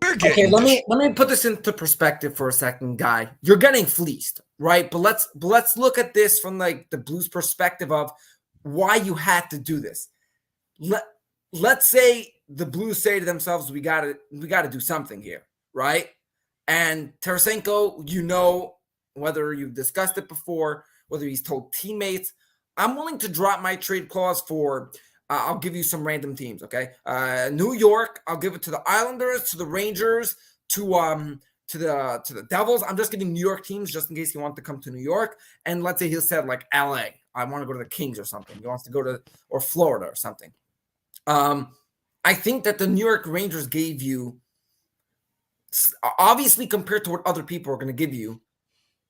[SPEAKER 1] We're getting.
[SPEAKER 4] Okay, let me put this into perspective for a second, Guy. You're getting fleeced, right? But let's look at this from like the Blues' perspective of why you had to do this. Let's say the Blues say to themselves, we gotta do something here, right? And Tarasenko, whether you've discussed it before, whether he's told teammates, I'm willing to drop my trade clause for, I'll give you some random teams, okay? New York, I'll give it to the Islanders, to the Rangers, to the Devils. I'm just giving New York teams just in case he wants to come to New York. And let's say he said like LA, I want to go to the Kings or something. He wants to go to, or Florida or something. I think that the New York Rangers gave you, obviously compared to what other people are going to give you,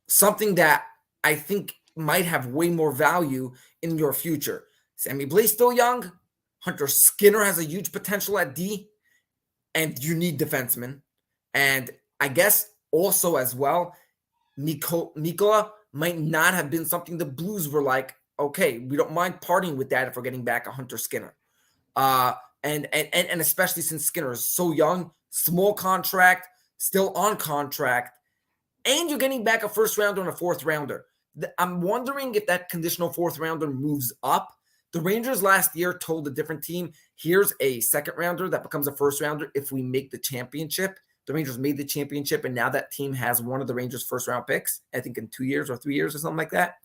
[SPEAKER 4] something that I think might have way more value in your future. Sammy Blais still young. Hunter Skinner has a huge potential at D, and you need defensemen. And I guess also as well, Mikkola might not have been something the Blues were like, okay, we don't mind parting with that if we're getting back a Hunter Skinner. And especially since Skinner is so young, small contract, still on contract, and you're getting back a first rounder and a fourth rounder. I'm wondering if that conditional fourth rounder moves up. The Rangers last year told a different team, here's a second rounder that becomes a first rounder if we make the championship. The Rangers made the championship, and now that team has one of the Rangers' first round picks, I think in 2 years or 3 years or something like that.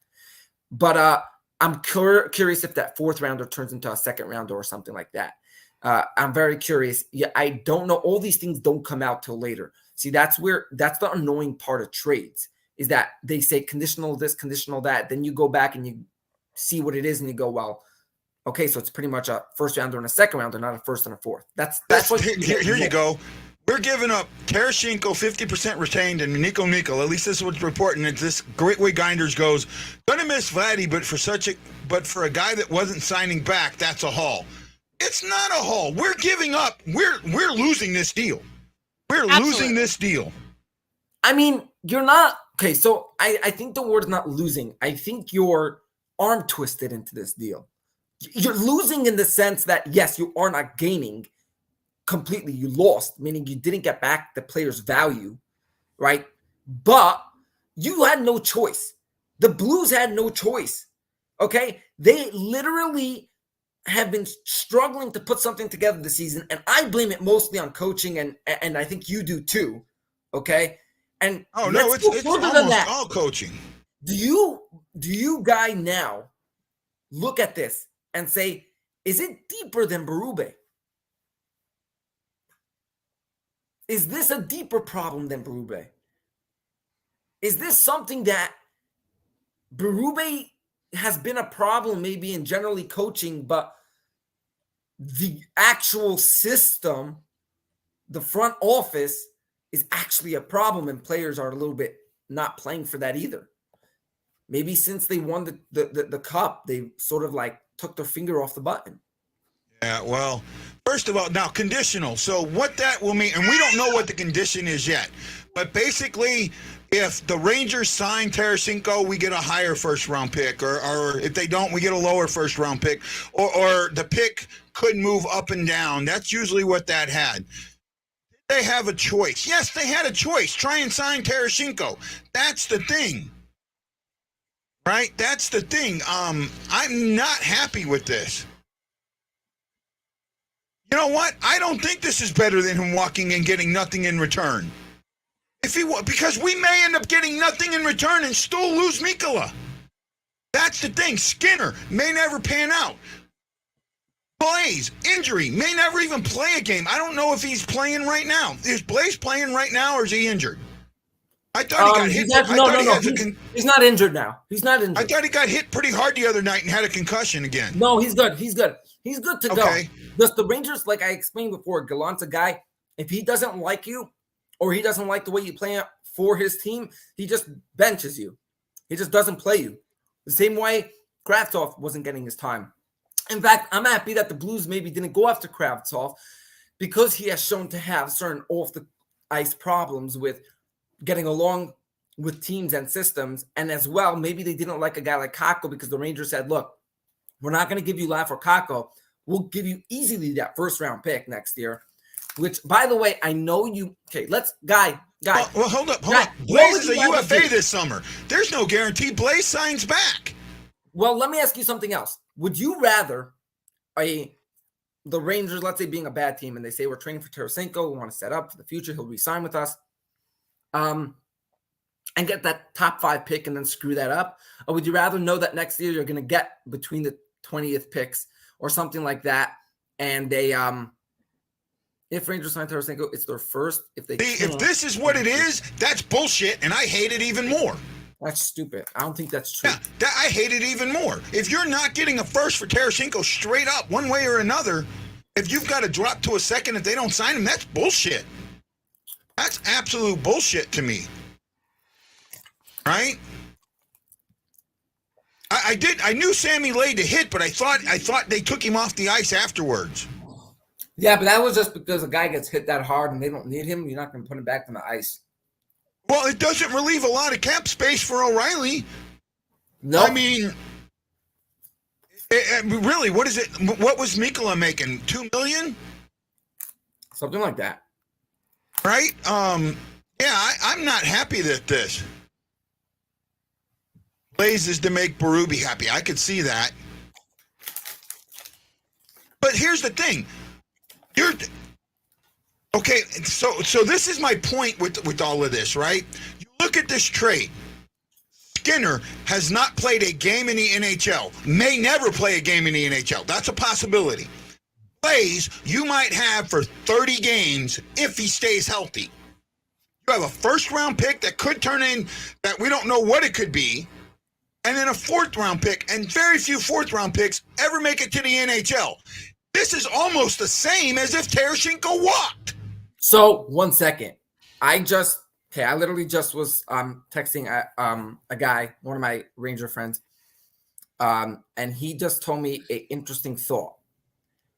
[SPEAKER 4] But I'm curious if that fourth rounder turns into a second rounder or something like that. I'm very curious. Yeah, I don't know. All these things don't come out till later. See, that's the annoying part of trades, is that they say conditional this, conditional that. Then you go back and you see what it is and you go, well, okay, so it's pretty much a first rounder and a second rounder, not a first and a fourth. That's what
[SPEAKER 1] here you go. We're giving up Tarasenko 50% retained and Nico. At least this is what's reporting. It's this great way Guinders goes. Gonna miss Vladdy, but for a guy that wasn't signing back, that's a haul. It's not a haul. We're giving up. We're losing this deal. We're losing this deal.
[SPEAKER 4] I mean, you're not okay. So I think the word is not losing. I think you're arm twisted into this deal. You're losing in the sense that yes, you are not gaining completely. You lost, meaning you didn't get back the player's value, right? But you had no choice. The Blues had no choice. Okay, they literally have been struggling to put something together this season, and I blame it mostly on coaching, and I think you do too. Okay, and
[SPEAKER 1] it's almost all coaching.
[SPEAKER 4] Do you guy now look at this and say, is it deeper than Berube? Is this a deeper problem than Berube? Is this something that Berube has been a problem maybe in generally coaching, but the actual system, the front office, is actually a problem, and players are a little bit not playing for that either? Maybe since they won the cup, they sort of like took their finger off the button.
[SPEAKER 1] Yeah, well, first of all, now conditional. So what that will mean, and we don't know what the condition is yet, but basically, if the Rangers sign Tarasenko, we get a higher first-round pick, or if they don't, we get a lower first-round pick, or the pick could move up and down. That's usually what that had. They have a choice. Yes, they had a choice. Try and sign Tarasenko. That's the thing. Right? That's the thing. I'm not happy with this. You know what? I don't think this is better than him walking and getting nothing in return. Because we may end up getting nothing in return and still lose Mikkola. That's the thing. Skinner may never pan out. Blaze, injury, may never even play a game. I don't know if he's playing right now. Is Blaze playing right now, or is he injured? I thought he got hit.
[SPEAKER 4] He's not injured now. He's not injured.
[SPEAKER 1] I thought he got hit pretty hard the other night and had a concussion again.
[SPEAKER 4] No, he's good. He's good. He's good to go. Just the Rangers, like I explained before, Gallant's a guy, if he doesn't like you or he doesn't like the way you play for his team, he just benches you. He just doesn't play you. The same way Kravtsov wasn't getting his time. In fact, I'm happy that the Blues maybe didn't go after Kravtsov because he has shown to have certain off-the-ice problems with getting along with teams and systems. And as well, maybe they didn't like a guy like Kakko because the Rangers said, look, we're not going to give you Laff or Kakko. We'll give you easily that first-round pick next year, which, by the way, I know you – okay, let's – Guy.
[SPEAKER 1] Well, hold up. Blaze is a UFA this summer. There's no guarantee Blaze signs back.
[SPEAKER 4] Well, let me ask you something else. Would you rather the Rangers, let's say, being a bad team, and they say we're training for Tarasenko, we want to set up for the future, he'll re-sign with us, and get that top 5 pick and then screw that up? Or would you rather know that next year you're going to get between the 20th picks or something like that, and they if Rangers sign Tarasenko, it's their first. If
[SPEAKER 1] this is what it is, that's bullshit, and I hate it even more.
[SPEAKER 4] That's stupid. I don't think that's true.
[SPEAKER 1] Yeah, I hate it even more. If you're not getting a first for Tarasenko straight up, one way or another, if you've got to drop to a second if they don't sign him, that's bullshit. That's absolute bullshit to me. Right? I knew Sammy laid the hit, but I thought they took him off the ice afterwards.
[SPEAKER 4] Yeah, but that was just because a guy gets hit that hard and they don't need him. You're not going to put him back on the ice.
[SPEAKER 1] Well, it doesn't relieve a lot of cap space for O'Reilly.
[SPEAKER 4] No,
[SPEAKER 1] I mean, really, what is it? What was Mikkola making? $2 million?
[SPEAKER 4] Something like that,
[SPEAKER 1] right? Yeah, I'm not happy that this Blaze is to make Berube happy. I could see that, but here's the thing: okay, so this is my point with all of this, right? You look at this trade. Skinner has not played a game in the NHL, may never play a game in the NHL. That's a possibility. Blaze, you might have for 30 games if he stays healthy. You have a first-round pick that could turn in, that we don't know what it could be, and then a fourth-round pick, and very few fourth-round picks ever make it to the NHL. This is almost the same as if Tarasenko walked.
[SPEAKER 4] So, 1 second. I literally just was texting a guy, one of my Ranger friends, and he just told me an interesting thought.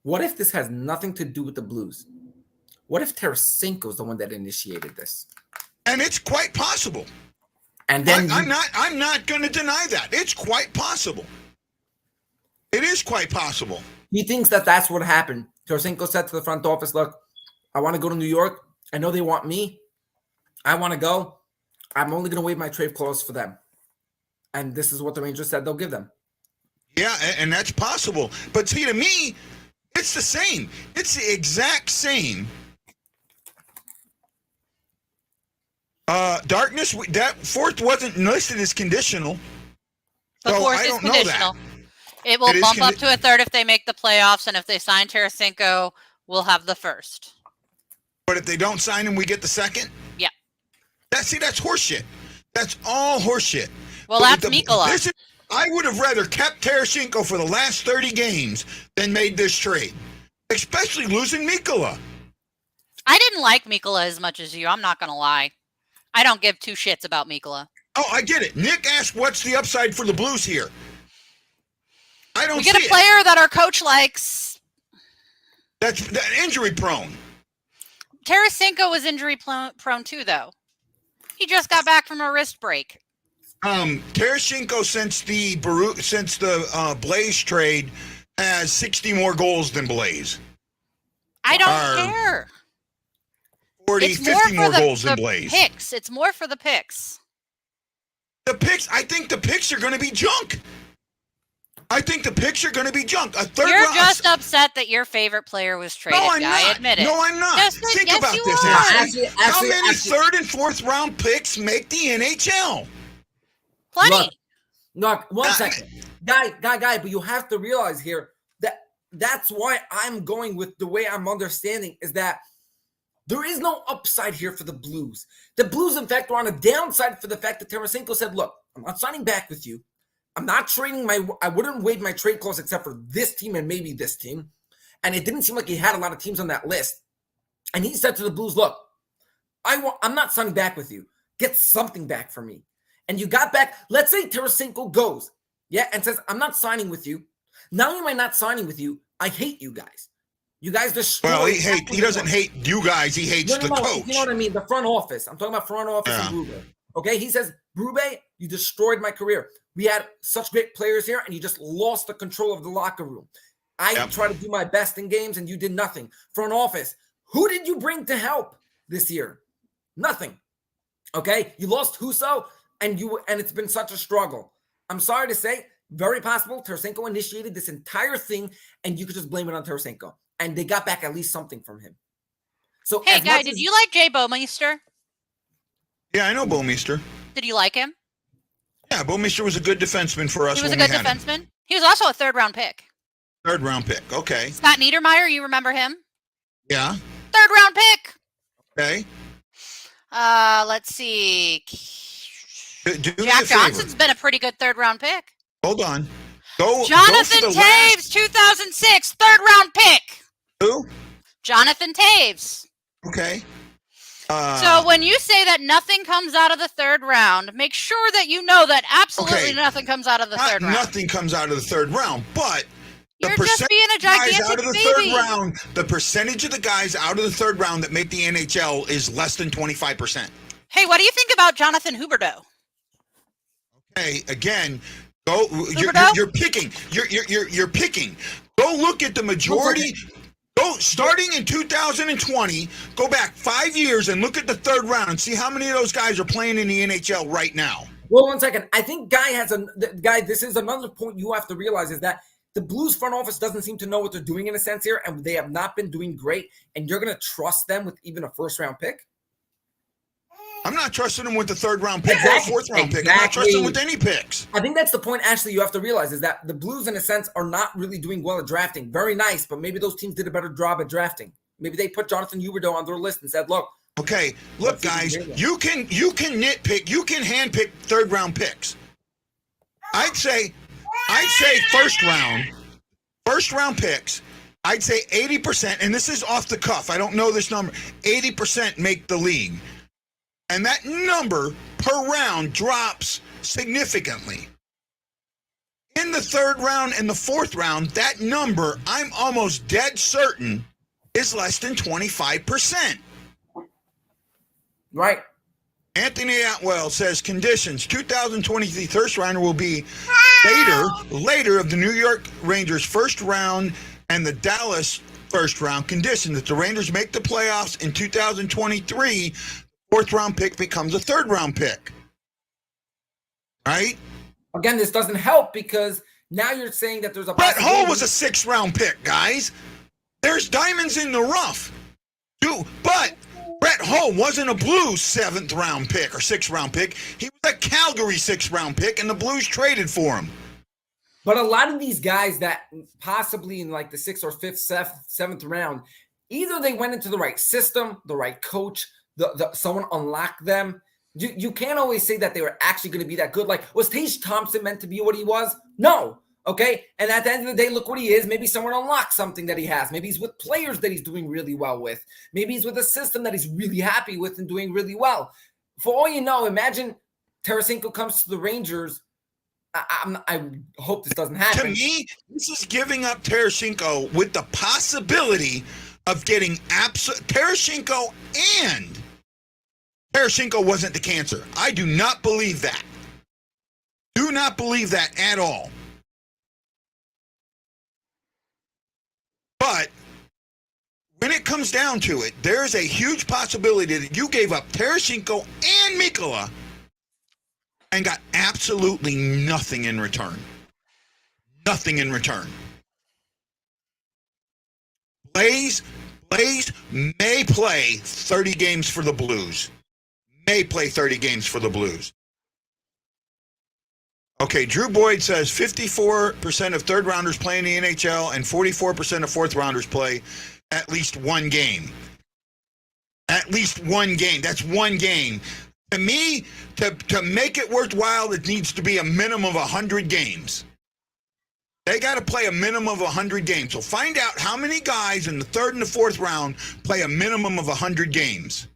[SPEAKER 4] What if this has nothing to do with the Blues? What if Tarasenko is the one that initiated this?
[SPEAKER 1] And it's quite possible.
[SPEAKER 4] And then
[SPEAKER 1] I'm not going to deny that. It's quite possible. It is quite possible.
[SPEAKER 4] He thinks that that's what happened. Tarasenko said to the front office, look, I want to go to New York. I know they want me. I want to go. I'm only going to waive my trade clause for them. And this is what the Rangers said they'll give them.
[SPEAKER 1] Yeah, and that's possible. But see, to me, it's the same. It's the exact same. Darkness, that fourth wasn't listed as conditional.
[SPEAKER 3] The fourth is conditional. It will bump up to a third if they make the playoffs, and if they sign Tarasenko, we'll have the first.
[SPEAKER 1] But if they don't sign him, we get the second?
[SPEAKER 3] Yeah.
[SPEAKER 1] That's horseshit. That's all horseshit.
[SPEAKER 3] Well, that's Mikkola.
[SPEAKER 1] I would have rather kept Tarasenko for the last 30 games than made this trade, especially losing Mikkola.
[SPEAKER 3] I didn't like Mikkola as much as you. I'm not going to lie. I don't give two shits about Mikkola.
[SPEAKER 1] Oh, I get it. Nick asked, what's the upside for the Blues here? I don't see it.
[SPEAKER 3] We get a player that our coach likes.
[SPEAKER 1] That's injury prone.
[SPEAKER 3] Tarasenko was injury prone too, though. He just got back from a wrist break.
[SPEAKER 1] Tarasenko since the Blaze trade has 60 more goals than Blaze.
[SPEAKER 3] I don't care.
[SPEAKER 1] 50 more goals than Blaze.
[SPEAKER 3] Picks. It's more for the picks.
[SPEAKER 1] The picks. I think the picks are going to be junk. A third
[SPEAKER 3] You're
[SPEAKER 1] round,
[SPEAKER 3] just upset that your favorite player was traded.
[SPEAKER 1] No, I'm not.
[SPEAKER 3] I admit it.
[SPEAKER 1] No, I'm not. Think about this. How many third and fourth round picks make the NHL?
[SPEAKER 3] Plenty.
[SPEAKER 4] Look, one second. Guy, but you have to realize here that that's why I'm going with the way I'm understanding is that there is no upside here for the Blues. The Blues, in fact, were on a downside for the fact that Tarasenko said, look, I'm not signing back with you. I'm not trading I wouldn't waive my trade clause except for this team and maybe this team. And it didn't seem like he had a lot of teams on that list. And he said to the Blues, look, I'm not signing back with you. Get something back for me. And you got back, let's say Tarasenko goes, and says, I'm not signing with you. Not only am I not signing with you, I hate you guys. You guys destroy.
[SPEAKER 1] Well, he doesn't hate you guys. He hates the coach.
[SPEAKER 4] You know what I mean? The front office. I'm talking about front office and Brube. Okay? He says, Brube, you destroyed my career. We had such great players here, and you just lost the control of the locker room. I tried to do my best in games, and you did nothing. Front office, who did you bring to help this year? Nothing. Okay? You lost Husso, and it's been such a struggle. I'm sorry to say, very possible Tarasenko initiated this entire thing, and you could just blame it on Tarasenko. And they got back at least something from him. So,
[SPEAKER 3] hey, Guy, did you like Jay Bouwmeester?
[SPEAKER 1] Yeah, I know Bouwmeester.
[SPEAKER 3] Did you like him?
[SPEAKER 1] Yeah, Bouwmeester was a good defenseman for us.
[SPEAKER 3] He was a good defenseman. He was also a third-round pick.
[SPEAKER 1] Third-round pick, okay.
[SPEAKER 3] Scott Niedermayer, you remember him?
[SPEAKER 1] Yeah.
[SPEAKER 3] Third-round pick.
[SPEAKER 1] Okay.
[SPEAKER 3] Let's see. Jack Johnson's been a pretty good third-round pick.
[SPEAKER 1] Hold on.
[SPEAKER 3] Jonathan Taves, 2006, third-round pick.
[SPEAKER 1] Who?
[SPEAKER 3] Jonathan Taves.
[SPEAKER 1] Okay.
[SPEAKER 3] So when you say that nothing comes out of the third round, make sure that you know that absolutely nothing comes out of the third round.
[SPEAKER 1] Nothing comes out of the third round, but
[SPEAKER 3] you're just being a gigantic
[SPEAKER 1] out of the
[SPEAKER 3] baby.
[SPEAKER 1] Third round, the percentage of the guys out of the third round that make the NHL is less than 25%.
[SPEAKER 3] Hey, what do you think about Jonathan Huberdeau?
[SPEAKER 1] Okay, again, you're picking. You're picking. Go look at the majority. Go starting in 2020. Go back 5 years and look at the third round and see how many of those guys are playing in the NHL right now.
[SPEAKER 4] Well, one second. I think Guy this is another point you have to realize is that the Blues front office doesn't seem to know what they're doing in a sense here, and they have not been doing great. And you're going to trust them with even a first round pick?
[SPEAKER 1] I'm not trusting them with the third round pick or a fourth round pick. I'm not trusting them with any picks.
[SPEAKER 4] I think that's the point, Ashley, you have to realize is that the Blues, in a sense, are not really doing well at drafting. Very nice, but maybe those teams did a better job at drafting. Maybe they put Jonathan Huberdeau on their list and said, look.
[SPEAKER 1] Okay, look, guys, you can nitpick, you can handpick third round picks. I'd say first round picks, I'd say 80%, and this is off the cuff, I don't know this number, 80% make the league. And that number per round drops significantly. In the third round and the fourth round, that number, I'm almost dead certain, is less than 25%.
[SPEAKER 4] Right.
[SPEAKER 1] Anthony Atwell says conditions. 2023 first rounder will be later of the New York Rangers first round and the Dallas first round. Condition that the Rangers make the playoffs in 2023. Fourth round pick becomes a third round pick. Right?
[SPEAKER 4] Again, this doesn't help because now you're saying that there's a
[SPEAKER 1] Brett Hull was a 6th round pick, guys. There's diamonds in the rough. But Brett Hull wasn't a Blues 7th round pick or 6th round pick. He was a Calgary 6th round pick, and the Blues traded for him.
[SPEAKER 4] But a lot of these guys that possibly in like the 6th or 5th, 7th round, either they went into the right system, the right coach, someone unlocked them. You can't always say that they were actually going to be that good. Like, was Tage Thompson meant to be what he was? No. Okay. And at the end of the day, look what he is. Maybe someone unlocked something that he has. Maybe he's with players that he's doing really well with. Maybe he's with a system that he's really happy with and doing really well. For all you know, imagine Tarasenko comes to the Rangers. I hope this doesn't happen.
[SPEAKER 1] To me, this is giving up Tarasenko with the possibility of getting Tarasenko, and Tarasenko wasn't the cancer. I do not believe that. Do not believe that at all. But when it comes down to it, there's a huge possibility that you gave up Tarasenko and Mikkola and got absolutely nothing in return. Nothing in return. Blaze may play 30 games for the Blues. May play 30 games for the Blues. Okay, Drew Boyd says 54% of third-rounders play in the NHL and 44% of fourth-rounders play at least one game. At least one game. That's one game. To me, to make it worthwhile, it needs to be a minimum of 100 games. They got to play a minimum of 100 games. So find out how many guys in the 3rd and the 4th round play a minimum of 100 games.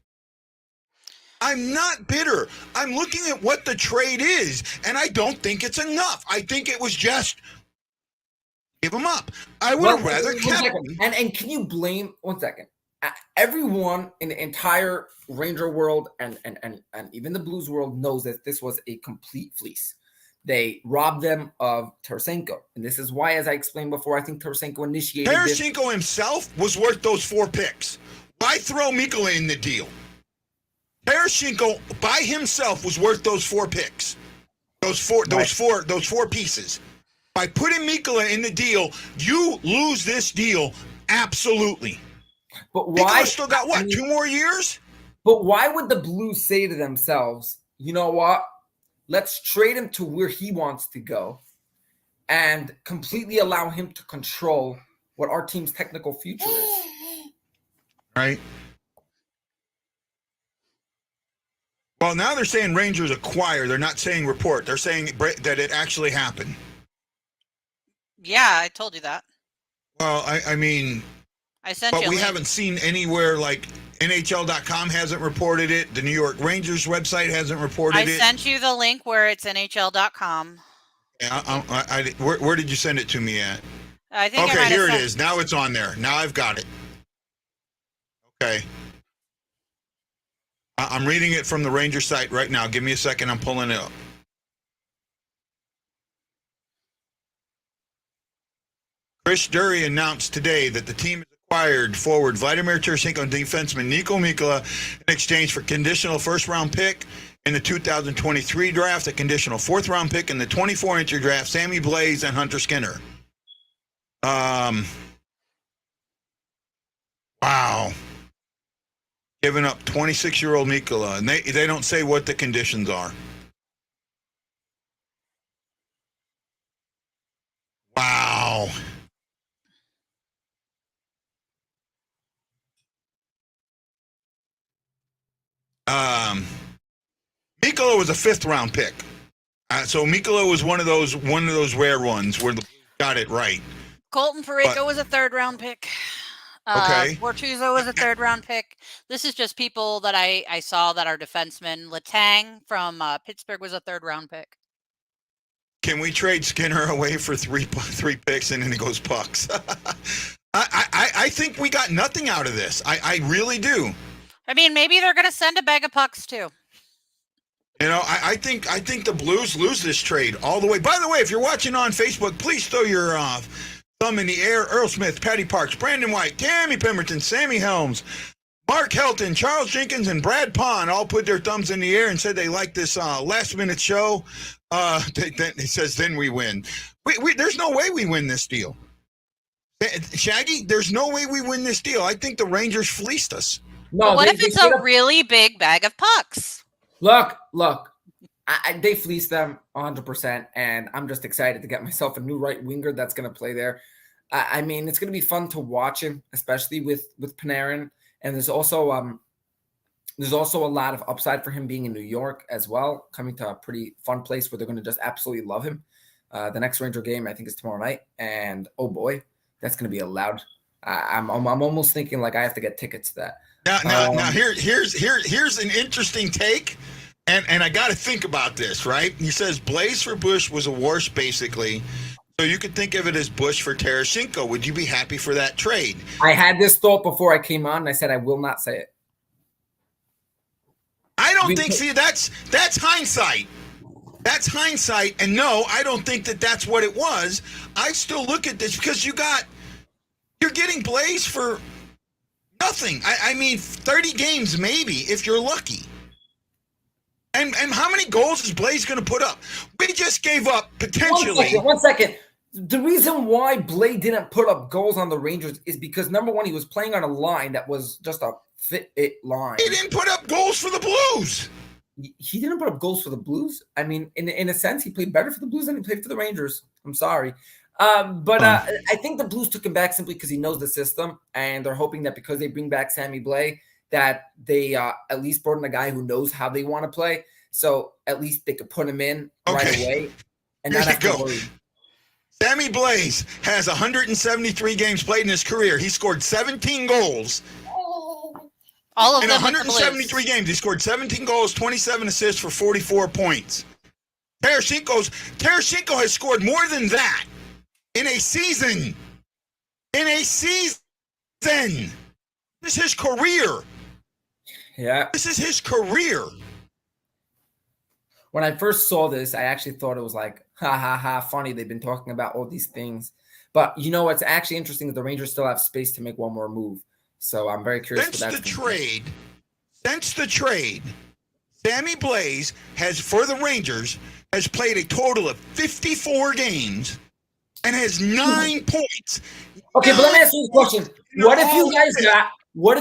[SPEAKER 1] I'm not bitter. I'm looking at what the trade is, and I don't think it's enough. I think it was just give them up. I would have rather kept them.
[SPEAKER 4] And can you blame, one second, everyone in the entire Ranger world and even the Blues world knows that this was a complete fleece. They robbed them of Tarasenko. And this is why, as I explained before, I think Tarasenko initiated
[SPEAKER 1] Tarasenko himself was worth those 4 picks. Why throw Mikkola in the deal? Tarasenko by himself was worth those 4 picks. Those four pieces. By putting Mikkola in the deal, you lose this deal absolutely.
[SPEAKER 4] But why?
[SPEAKER 1] Mikkola still got 2 more years?
[SPEAKER 4] But why would the Blues say to themselves, you know what? Let's trade him to where he wants to go and completely allow him to control what our team's technical future is.
[SPEAKER 1] Right. Well, now they're saying Rangers acquire. They're not saying report. They're saying that it actually happened.
[SPEAKER 3] Yeah, I told you that.
[SPEAKER 1] Well, I mean,
[SPEAKER 3] I sent you.
[SPEAKER 1] But we haven't seen anywhere like NHL.com hasn't reported it. The New York Rangers website hasn't reported it.
[SPEAKER 3] I sent you the link where it's NHL.com.
[SPEAKER 1] Yeah, where did you send it to me at?
[SPEAKER 3] I think
[SPEAKER 1] okay, here it is. Now it's on there. Now I've got it. Okay. I'm reading it from the Rangers site right now. Give me a second. I'm pulling it up. Chris Drury announced today that the team has acquired forward Vladimir Tarasenko and defenseman Niko Mikkola in exchange for conditional first-round pick in the 2023 draft, a conditional fourth-round pick in the 24-inch draft, Sammy Blais and Hunter Skinner. Wow. Giving up 26-year-old Mikkola, and they don't say what the conditions are. Wow. Mikkola was a 5th-round pick. So Mikkola was one of those rare ones where the Blues got it right.
[SPEAKER 3] Colton Parayko was a 3rd-round pick.
[SPEAKER 1] Okay.
[SPEAKER 3] Bortuzzo was a 3rd-round pick. This is just people that I saw that are defensemen. Letang from Pittsburgh was a 3rd-round pick.
[SPEAKER 1] Can we trade Skinner away for three picks and then he goes pucks? I think we got nothing out of this. I really do.
[SPEAKER 3] I mean, maybe they're going to send a bag of pucks too.
[SPEAKER 1] You know, I think the Blues lose this trade all the way. By the way, if you're watching on Facebook, please throw your thumb in the air. Earl Smith, Patty Parks, Brandon White, Tammy Pemberton, Sammy Helms, Mark Helton, Charles Jenkins, and Brad Pond all put their thumbs in the air and said they like this last-minute show. He says, then we win. There's no way we win this deal. Shaggy, there's no way we win this deal. I think the Rangers fleeced us.
[SPEAKER 3] No. But what if it's a really big bag of pucks?
[SPEAKER 4] Look. They fleeced them 100%, and I'm just excited to get myself a new right winger that's going to play there. I mean, it's going to be fun to watch him, especially with Panarin. And there's also a lot of upside for him being in New York as well, coming to a pretty fun place where they're going to just absolutely love him. The next Ranger game, I think, is tomorrow night, and oh boy, that's going to be a loud. I'm almost thinking like I have to get tickets to that.
[SPEAKER 1] Now here's an interesting take. And I got to think about this, right? He says Blaze for Bush was a wash, basically. So you could think of it as Bush for Tarasenko. Would you be happy for that trade?
[SPEAKER 4] I had this thought before I came on, and I said I will not say it.
[SPEAKER 1] I don't think. See, that's hindsight. That's hindsight. And no, I don't think that's what it was. I still look at this because you're getting Blaze for nothing. I mean, 30 games maybe if you're lucky. And how many goals is Blaze going to put up? We just gave up potentially.
[SPEAKER 4] One second. The reason why Blade didn't put up goals on the Rangers is because, number one, he was playing on a line that was just a fit line.
[SPEAKER 1] He didn't put up goals for the Blues.
[SPEAKER 4] He didn't put up goals for the Blues. I mean, in a sense, he played better for the Blues than he played for the Rangers. I'm sorry. I think the Blues took him back simply because he knows the system, and they're hoping that because they bring back Sammy Blais, that they at least brought in a guy who knows how they want to play. So at least they could put him in right away. And
[SPEAKER 1] here you go. Sammy Blais has 173 games played in his career. He scored 17 goals.
[SPEAKER 3] All of
[SPEAKER 1] in
[SPEAKER 3] them
[SPEAKER 1] 173 games. He scored 17 goals, 27 assists for 44 points. Tarasenko has scored more than that in a season. This is his career.
[SPEAKER 4] Yeah.
[SPEAKER 1] This is his career.
[SPEAKER 4] When I first saw this, I actually thought it was like, ha, ha, ha, funny. They've been talking about all these things. But you know what's actually interesting is the Rangers still have space to make one more move. So I'm very curious.
[SPEAKER 1] Since the trade, Sammy Blais has, for the Rangers, has played a total of 54 games and has 9 points.
[SPEAKER 4] Okay, but let me ask you a question. What if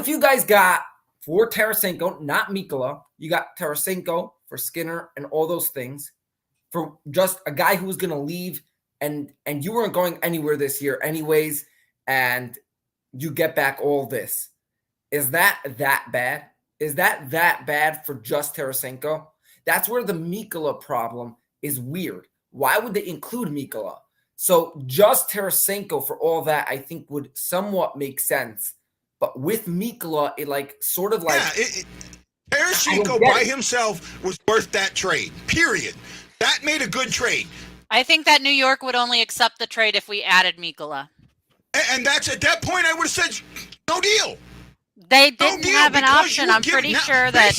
[SPEAKER 4] you guys got for Tarasenko, not Mikkola, you got Tarasenko for Skinner and all those things, for just a guy who was going to leave, and you weren't going anywhere this year anyways, and you get back all this. Is that bad? Is that bad for just Tarasenko? That's where the Mikkola problem is weird. Why would they include Mikkola? So just Tarasenko for all that, I think, would somewhat make sense. But with Mikkola, it
[SPEAKER 1] Tarasenko by himself was worth that trade, period. That made a good trade.
[SPEAKER 3] I think that New York would only accept the trade if we added Mikkola.
[SPEAKER 1] And that's at that point I would have said, no deal.
[SPEAKER 3] They didn't have an option. I'm pretty sure that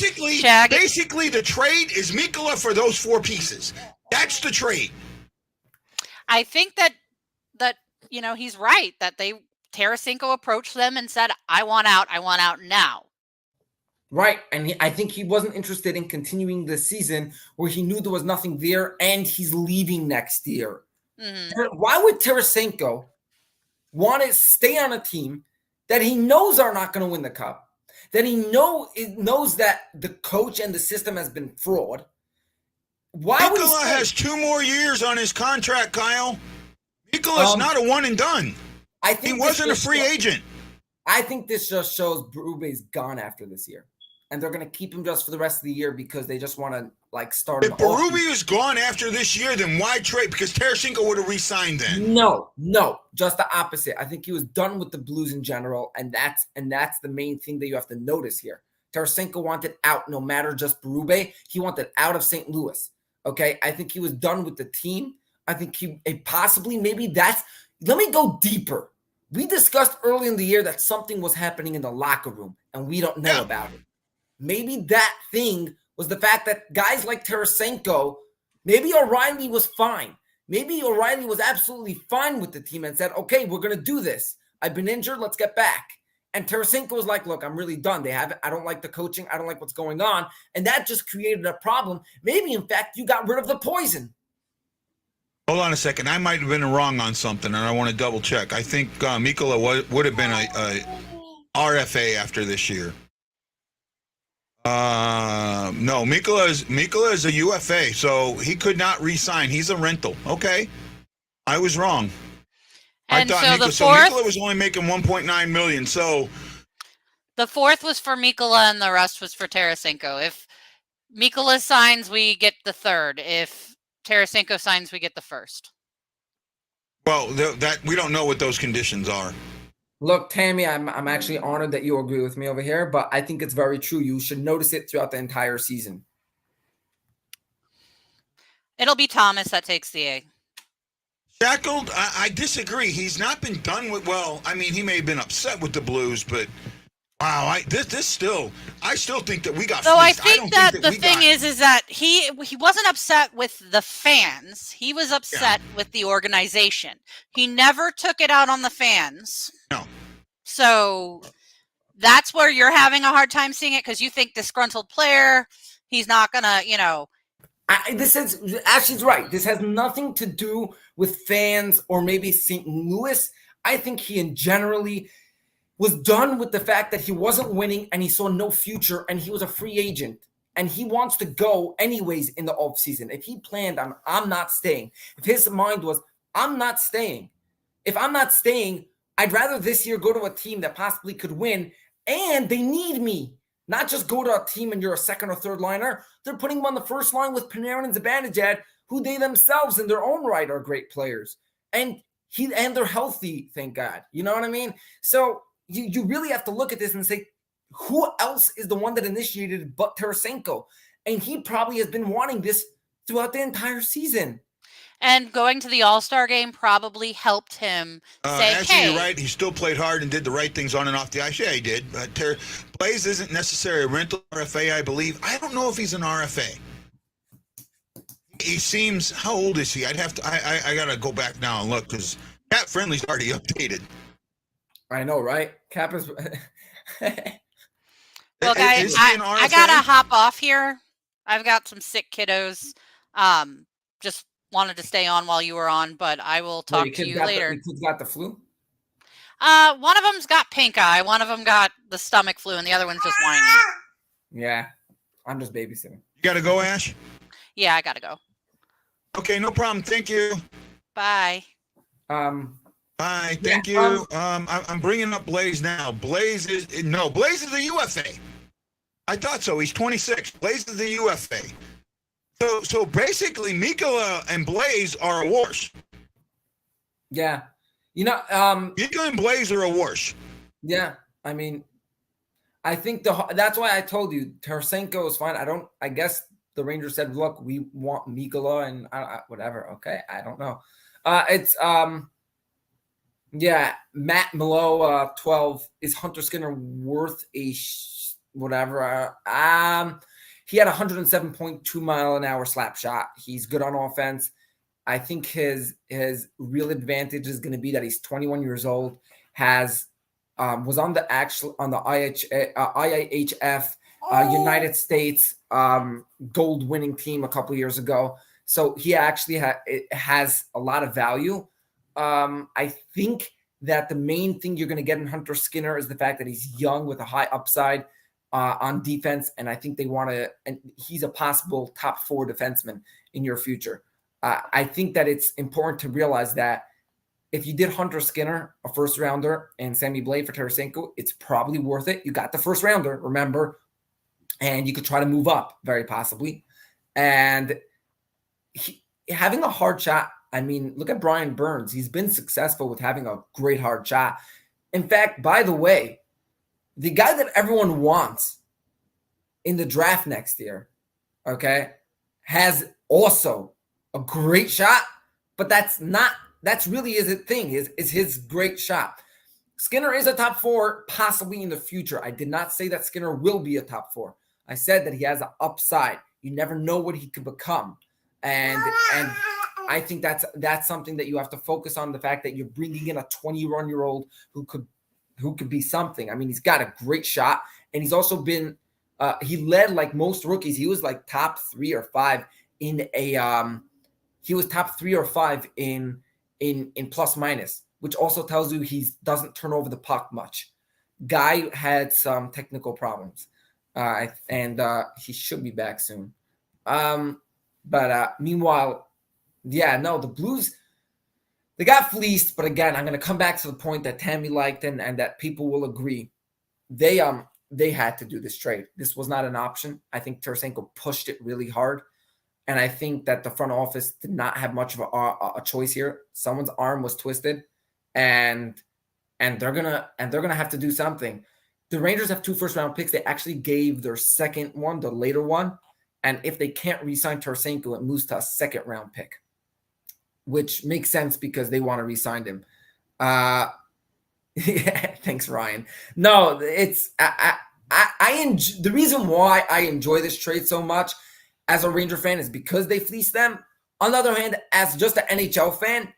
[SPEAKER 1] basically the trade is Mikkola for those 4 pieces. That's the trade.
[SPEAKER 3] I think that he's right, that Tarasenko approached them and said, I want out now.
[SPEAKER 4] Right, and I think he wasn't interested in continuing the season where he knew there was nothing there and he's leaving next year. Mm-hmm. Why would Tarasenko want to stay on a team that he knows are not going to win the cup, that he knows that the coach and the system has been fraud?
[SPEAKER 1] Mikkola has 2 more years on his contract, Kyle. Mikkola's not a one and done.
[SPEAKER 4] I think
[SPEAKER 1] he wasn't a free agent.
[SPEAKER 4] I think this just shows Berube's gone after this year. And they're going to keep him just for the rest of the year because they just want to start him.
[SPEAKER 1] If Berube is gone after this year, then why trade? Because Tarasenko would have re-signed then.
[SPEAKER 4] No, just the opposite. I think he was done with the Blues in general, and that's the main thing that you have to notice here. Tarasenko wanted out, no matter just Berube. He wanted out of St. Louis. Okay, I think he was done with the team. I think let me go deeper. We discussed early in the year that something was happening in the locker room, and we don't know about it. Maybe that thing was the fact that guys like Tarasenko, maybe O'Reilly was fine. Maybe O'Reilly was absolutely fine with the team and said, okay, we're going to do this. I've been injured. Let's get back. And Tarasenko was like, look, I'm really done. I don't like the coaching. I don't like what's going on. And that just created a problem. Maybe, in fact, you got rid of the poison.
[SPEAKER 1] Hold on a second. I might have been wrong on something, and I want to double check. I think Mikkola would have been a RFA after this year. Mikkola is a UFA, so he could not re-sign. He's a rental. Okay, I was wrong.
[SPEAKER 3] And
[SPEAKER 1] I thought
[SPEAKER 3] so
[SPEAKER 1] Mikkola was only making $1.9 million. So
[SPEAKER 3] the fourth was for Mikkola, and the rest was for Tarasenko. If Mikkola signs, we get the third. If Tarasenko signs, we get the first.
[SPEAKER 1] Well, that we don't know what those conditions are.
[SPEAKER 4] Look, Tammy, I'm actually honored that you agree with me over here, but I think it's very true. You should notice it throughout the entire season.
[SPEAKER 3] It'll be Thomas that takes the A.
[SPEAKER 1] Shackled, I disagree. He's not been done with. Well, I mean, he may have been upset with the Blues, but wow, I still think that we got.
[SPEAKER 3] So I think that the thing is that he wasn't upset with the fans. He was upset with the organization. He never took it out on the fans.
[SPEAKER 1] No.
[SPEAKER 3] So that's where you're having a hard time seeing it, because you think disgruntled player, he's not gonna,
[SPEAKER 4] Ashley's right. This has nothing to do with fans or maybe St. Louis. I think he generally was done with the fact that he wasn't winning and he saw no future and he was a free agent and he wants to go anyways in the offseason. If he planned on, I'm not staying. If his mind was, I'm not staying. If I'm not staying, I'd rather this year go to a team that possibly could win and they need me. Not just go to a team and you're a second or third liner. They're putting him on the first line with Panarin and Zibanejad, who they themselves in their own right are great players. And they're healthy, thank God. You know what I mean? So you really have to look at this and say, who else is the one that initiated it but Tarasenko? And he probably has been wanting this throughout the entire season.
[SPEAKER 3] And going to the All-Star game probably helped him say,
[SPEAKER 1] actually,
[SPEAKER 3] hey.
[SPEAKER 1] you're right. He still played hard and did the right things on and off the ice. Yeah, he did. Blaze isn't necessarily a rental RFA, I believe. I don't know if he's an RFA. He seems, how old is he? I got to go back now and look because Cap Friendly's already updated.
[SPEAKER 4] I know, right? Cap is...
[SPEAKER 3] Look, I got to hop off here. I've got some sick kiddos. Just wanted to stay on while you were on, but I will talk to you later.
[SPEAKER 4] Your kids got the flu?
[SPEAKER 3] One of them's got pink eye. One of them got the stomach flu, and the other one's just whining.
[SPEAKER 4] Yeah, I'm just babysitting.
[SPEAKER 1] You got to go, Ash?
[SPEAKER 3] Yeah, I got to go.
[SPEAKER 1] Okay, no problem. Thank you.
[SPEAKER 3] Bye.
[SPEAKER 1] Bye. Thank you. I'm bringing up Blaze now. Blaze is a UFA. I thought so. He's 26. Blaze is a UFA. So basically, Mikkola and Blaze are a wash.
[SPEAKER 4] Yeah.
[SPEAKER 1] Mikkola and Blaze are a wash.
[SPEAKER 4] Yeah. I mean, I think that's why I told you Tarasenko is fine. I guess the Rangers said, look, we want Mikkola and whatever. Okay. I don't know. Matt Milo, 12. Is Hunter Skinner worth whatever? He had a 107.2 mile an hour slap shot. He's good on offense. I think his real advantage is going to be that he's 21 years old, was on the IIHF United States gold winning team a couple years ago. So he actually has a lot of value. I think that the main thing you're going to get in Hunter Skinner is the fact that he's young with a high upside on defense, and I think they want to. And he's a possible top 4 defenseman in your future. I think that it's important to realize that if you did Hunter Skinner, a first rounder, and Sammy Blais for Tarasenko, it's probably worth it. You got the first rounder, remember, and you could try to move up very possibly. And having a hard shot. I mean, look at Brian Burns. He's been successful with having a great hard shot. In fact, by the way, the guy that everyone wants in the draft next year, okay, has also a great shot, but that's really his thing, is his great shot. Skinner is a top 4, possibly in the future. I did not say that Skinner will be a top 4. I said that he has an upside. You never know what he could become. And I think that's something that you have to focus on, the fact that you're bringing in a 21-year-old who could be something. I mean, he's got a great shot, and he's also been he led like most rookies. He was like top 3 or 5 in he was top 3 or 5 in plus minus, which also tells you he doesn't turn over the puck much. Guy had some technical problems. and he should be back soon. But meanwhile, the Blues, they got fleeced. But again, I'm going to come back to the point that Tammy liked and that people will agree. They had to do this trade. This was not an option. I think Tarasenko pushed it really hard. And I think that the front office did not have much of a choice here. Someone's arm was twisted, and they're gonna have to do something. The Rangers have 2 first-round picks. They actually gave their second one, the later one, and if they can't re-sign Tarasenko, it moves to a second-round pick, which makes sense because they want to re-sign him. Yeah, thanks, Ryan. No, it's the reason why I enjoy this trade so much as a Ranger fan is because they fleeced them. On the other hand, as just an NHL fan,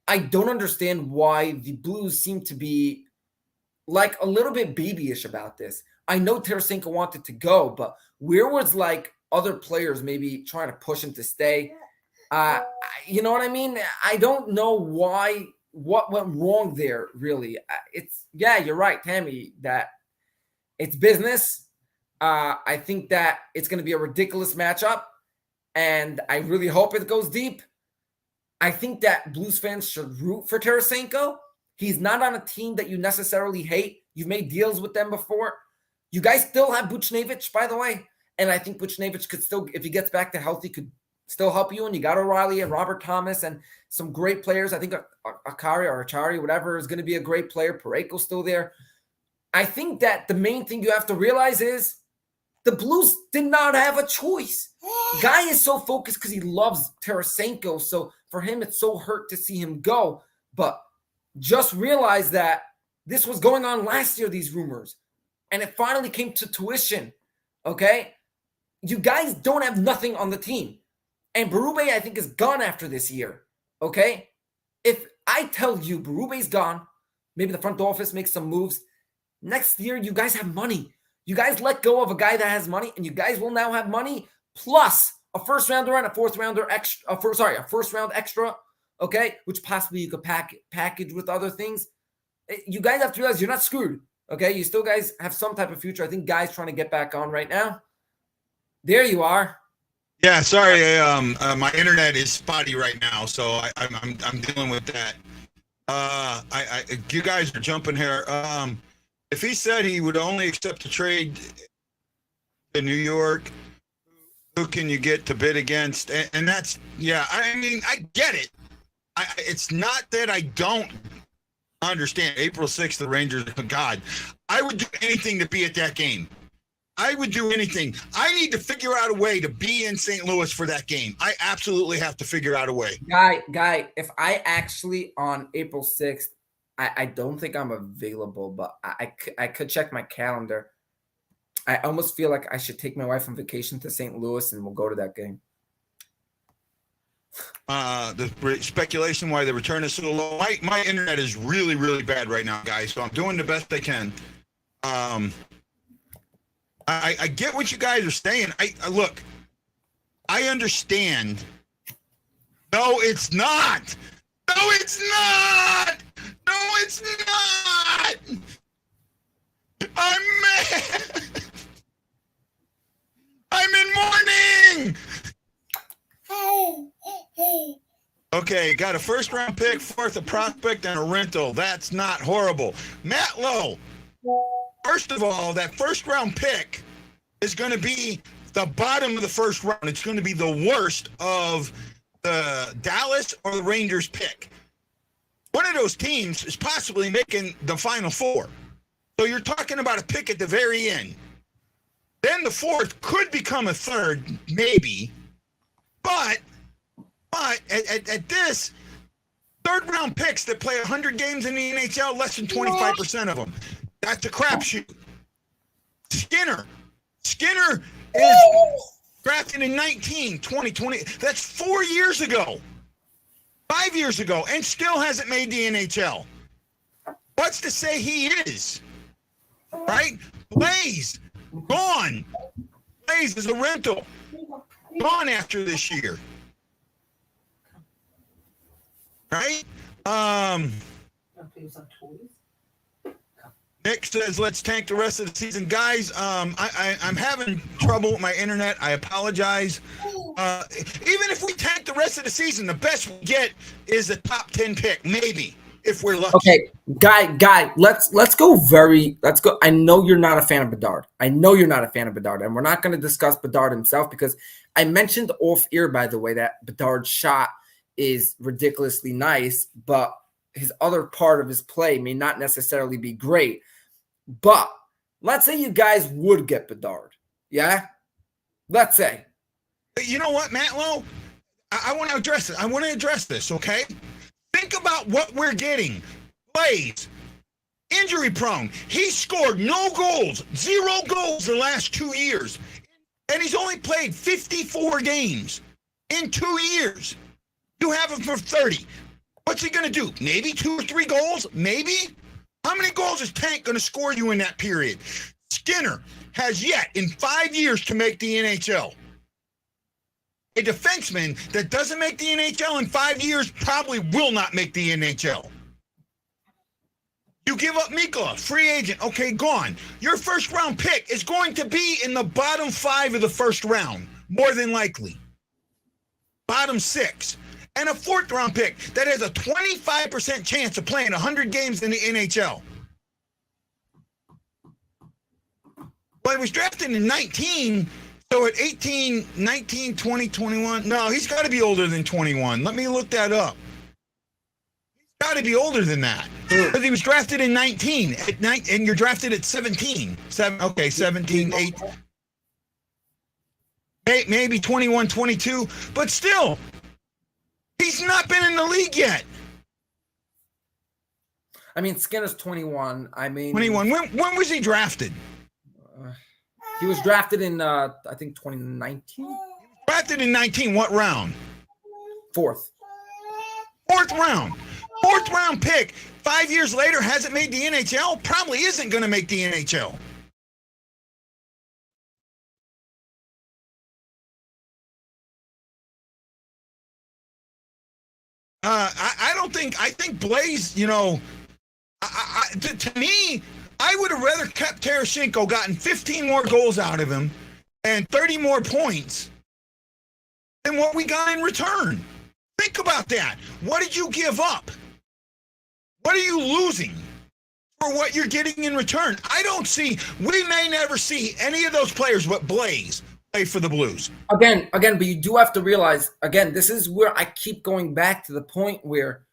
[SPEAKER 4] I don't understand why the Blues seem to be like a little bit babyish about this. I know Tarasenko wanted to go, but where was like other players maybe trying to push him to stay? You know what I mean? I don't know what went wrong there, really. You're right, Tammy, that it's business. I think that it's going to be a ridiculous matchup, and I really hope it goes deep. I think that Blues fans should root for Tarasenko. He's not on a team that you necessarily hate. You've made deals with them before. You guys still have Buchnevich, by the way, and I think Buchnevich could still, if he gets back to healthy, could still help you. And you got O'Reilly and Robert Thomas and some great players. I think Achari, whatever, is going to be a great player. Pareko's still there. I think that the main thing you have to realize is the Blues did not have a choice. Guy is so focused because he loves Tarasenko. So for him, it's so hurt to see him go. But just realize that this was going on last year, these rumors. And it finally came to tuition. Okay? You guys don't have nothing on the team. And Berube, I think, is gone after this year. Okay? If I tell you Berube's gone, maybe the front office makes some moves. Next year, you guys have money. You guys let go of a guy that has money, and you guys will now have money plus a first rounder and a fourth rounder extra. A first round extra, okay, which possibly you could package with other things. You guys have to realize you're not screwed, okay? You still guys have some type of future. I think guys trying to get back on right now. There you are.
[SPEAKER 1] Yeah, sorry, my internet is spotty right now, so I'm dealing with that. You guys are jumping here. If he said he would only accept a trade in New York, who can you get to bid against? And that's, I mean, I get it. It's not that I don't understand. April 6th, the Rangers, God, I would do anything to be at that game. I would do anything. I need to figure out a way to be in St. Louis for that game. I absolutely have to figure out a way.
[SPEAKER 4] Guy, if I actually on April 6th, I don't think I'm available, but I could check my calendar. I almost feel like I should take my wife on vacation to St. Louis and we'll go to that game.
[SPEAKER 1] The speculation why the return is so low. My internet is really, really bad right now, guys, so I'm doing the best I can. I get what you guys are saying. Look, I understand. No, it's not. No, it's not. No, it's not. I'm mad. I'm in mourning. Okay, got a first round pick, fourth a prospect, and a rental. That's not horrible. Matt Lowe, first of all, that first round pick is going to be the bottom of the first round. It's going to be the worst of the Dallas or the Rangers pick. One of those teams is possibly making the Final Four. So you're talking about a pick at the very end. Then the fourth could become a third, maybe. But at this, third round picks that play 100 games in the NHL, less than 25% of them. That's a crapshoot. Skinner is drafted in 2020. That's 4 years ago. 5 years ago, and still hasn't made the NHL. What's to say he is? Right? Blaze, gone. Blaze is a rental. Gone after this year. Right? Nick says, let's tank the rest of the season. Guys, I'm having trouble with my internet. I apologize. Even if we tank the rest of the season, the best we get is a top 10 pick, maybe, if we're lucky.
[SPEAKER 4] Okay, guy, let's go. I know you're not a fan of Bedard. And we're not going to discuss Bedard himself because I mentioned off air, by the way, that Bedard's shot is ridiculously nice, but his other part of his play may not necessarily be great. But let's say you guys would get Bedard. Yeah? Let's say.
[SPEAKER 1] You know what, Matt Lowe? I want to address it. I want to address this, okay? Think about what we're getting. Blaze, injury prone. He scored no goals, 0 goals the last 2 years. And he's only played 54 games in 2 years. You have him for 30. What's he going to do? Maybe 2 or 3 goals? Maybe? How many goals is Tank going to score you in that period? Skinner has yet in 5 years to make the NHL. A defenseman that doesn't make the NHL in 5 years probably will not make the NHL. You give up Mikkola, free agent, okay, gone. Your first round pick is going to be in the bottom 5 of the first round, more than likely. Bottom 6. And a 4th round pick that has a 25% chance of playing 100 games in the NHL. Well, he was drafted in 19, so at 18, 19, 20, 21. No, he's got to be older than 21. Let me look that up. He's got to be older than that. Because he was drafted in 19, and you're drafted at 17. 17, 8. Maybe 21, 22. But still, he's not been in the league yet.
[SPEAKER 4] I mean, Skinner's 21.
[SPEAKER 1] 21. When was he drafted?
[SPEAKER 4] He was drafted in, I think, 2019.
[SPEAKER 1] Drafted in 19. What round?
[SPEAKER 4] 4th.
[SPEAKER 1] 4th round. 4th round pick. 5 years later, hasn't made the NHL? Probably isn't going to make the NHL. I think Blaze, to me, I would have rather kept Tarasenko, gotten 15 more goals out of him and 30 more points than what we got in return. Think about that. What did you give up? What are you losing for what you're getting in return? We may never see any of those players but Blaze play for the Blues.
[SPEAKER 4] Again, but you do have to realize, this is where I keep going back to the point where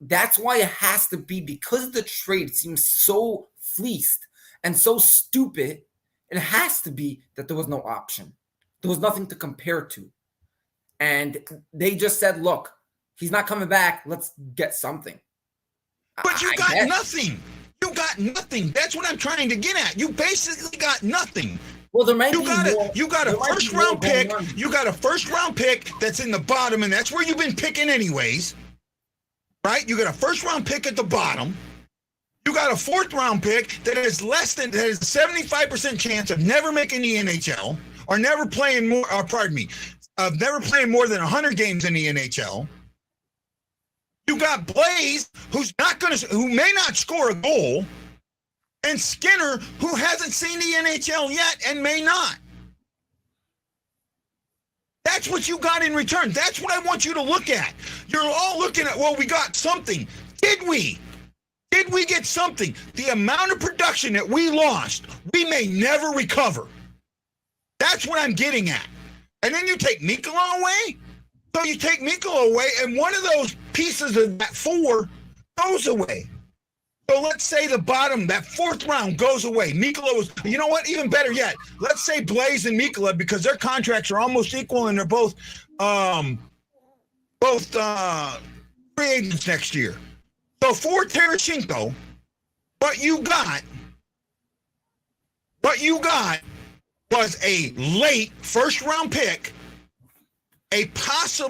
[SPEAKER 4] that's why it has to be, because the trade seems so fleeced and so stupid, it has to be that there was no option. There was nothing to compare to. And they just said, look, he's not coming back. Let's get something.
[SPEAKER 1] But you got nothing. You got nothing. That's what I'm trying to get at. You basically got nothing.
[SPEAKER 4] Well, there might
[SPEAKER 1] you got a first round pick. You got a first round pick that's in the bottom, and that's where you've been picking anyways. Right? You got a first round pick at the bottom. You got a 4th round pick that has a 75% chance of never making the NHL or never playing more, never playing more than 100 games in the NHL. You got Blaze, who may not score a goal, and Skinner, who hasn't seen the NHL yet and may not. That's what you got in return. That's what I want you to look at. You're all looking at, well, we got something. Did we? Did we get something? The amount of production that we lost, we may never recover. That's what I'm getting at. And then you take Mikkola away. So you take Mikkola away, and one of those pieces of that 4 goes away. So let's say the bottom, that 4th round goes away. Mikkola was, you know what, even better yet, let's say Blaze and Mikkola, because their contracts are almost equal and they're both free agents next year. So for Tarasenko, what you got was a late 1st round pick, a 4th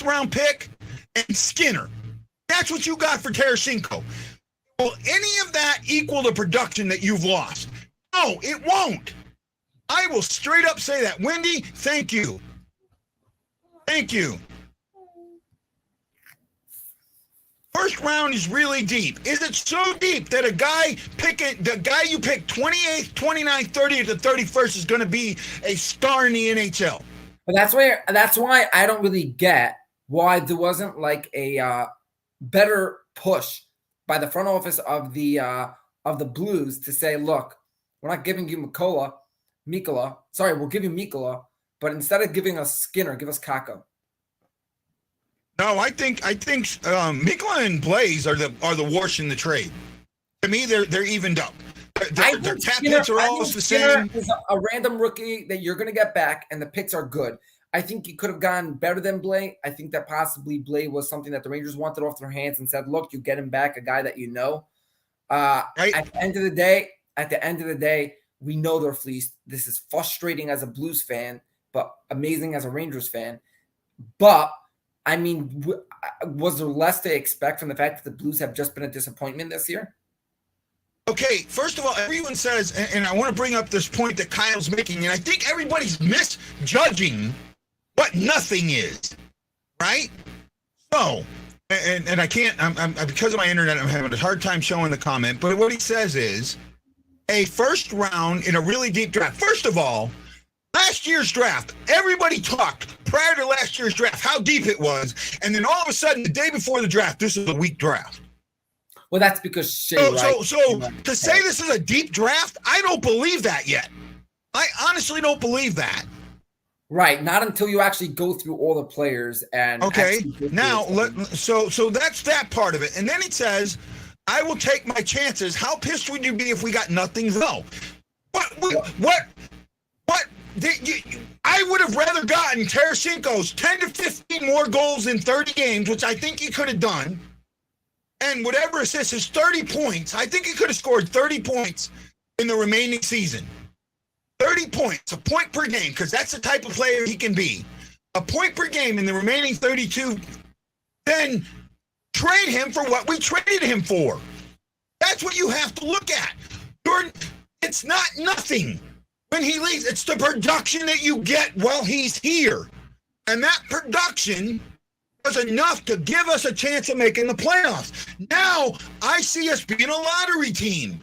[SPEAKER 1] round pick, and Skinner. That's what you got for Tarasenko. Will any of that equal the production that you've lost? No, it won't. I will straight up say that. Wendy, thank you. Thank you. First round is really deep. Is it so deep that the guy you pick 28th, 29th, 30th, or 31st is going to be a star in the NHL?
[SPEAKER 4] But that's why I don't really get why there wasn't like a better push by the front office of the Blues to say, look, we're not giving you Mikkola. Sorry, we'll give you Mikkola, but instead of giving us Skinner, give us Kakko.
[SPEAKER 1] No, I think Mikkola and Blaze are the worst in the trade. To me, they're evened up. Their cap hits are almost the same.
[SPEAKER 4] Is a random rookie that you're going to get back, and the picks are good. I think you could have gotten better than Blay. I think that possibly Blay was something that the Rangers wanted off their hands and said, look, you get him back, a guy that you know. Right. At the end of the day, we know they're fleeced. This is frustrating as a Blues fan, but amazing as a Rangers fan. But I mean, was there less to expect from the fact that the Blues have just been a disappointment this year?
[SPEAKER 1] Okay, first of all, everyone says, and I want to bring up this point that Kyle's making, and I think everybody's misjudging what nothing is, right? So, and I can't, I'm because of my internet, I'm having a hard time showing the comment, but what he says is a first round in a really deep draft. First of all, last year's draft, everybody talked prior to last year's draft how deep it was, and then all of a sudden, the day before the draft, this is a weak draft.
[SPEAKER 4] Well, that's because Shea,
[SPEAKER 1] so to say this is a deep draft, I don't believe that yet. I honestly don't believe that.
[SPEAKER 4] Right, not until you actually go through all the players and
[SPEAKER 1] now so that's that part of it. And then it says, I will take my chances. How pissed would you be if we got nothing though? What I would have rather gotten Tarasenko's 10 to 15 more goals in 30 games, which I think he could have done. And whatever assists is 30 points. I think he could have scored 30 points in the remaining season. 30 points, a point per game, because that's the type of player he can be. A point per game in the remaining 32, then trade him for what we traded him for. That's what you have to look at. It's not nothing. When he leaves, it's the production that you get while he's here. And that production was enough to give us a chance of making the playoffs. Now, I see us being a lottery team.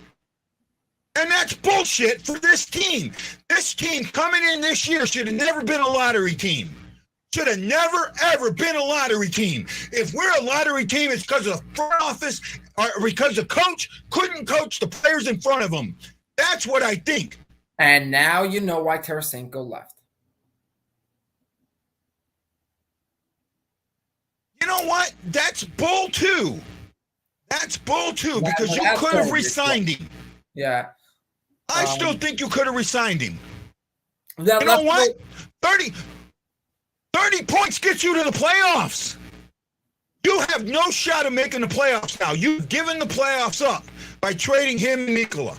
[SPEAKER 1] And that's bullshit for this team. This team coming in this year should have never been a lottery team. Should have never, ever been a lottery team. If we're a lottery team, it's because of the front office or because the coach couldn't coach the players in front of him. That's what I think.
[SPEAKER 4] And now you know why Tarasenko left.
[SPEAKER 1] You know what? That's bull too. That's bull too, because you could have re-signed him.
[SPEAKER 4] Yeah.
[SPEAKER 1] I still think you could have re-signed him. You
[SPEAKER 4] know
[SPEAKER 1] what? 30 points gets you to the playoffs. You have no shot of making the playoffs now. You've given the playoffs up by trading him and Mikkola.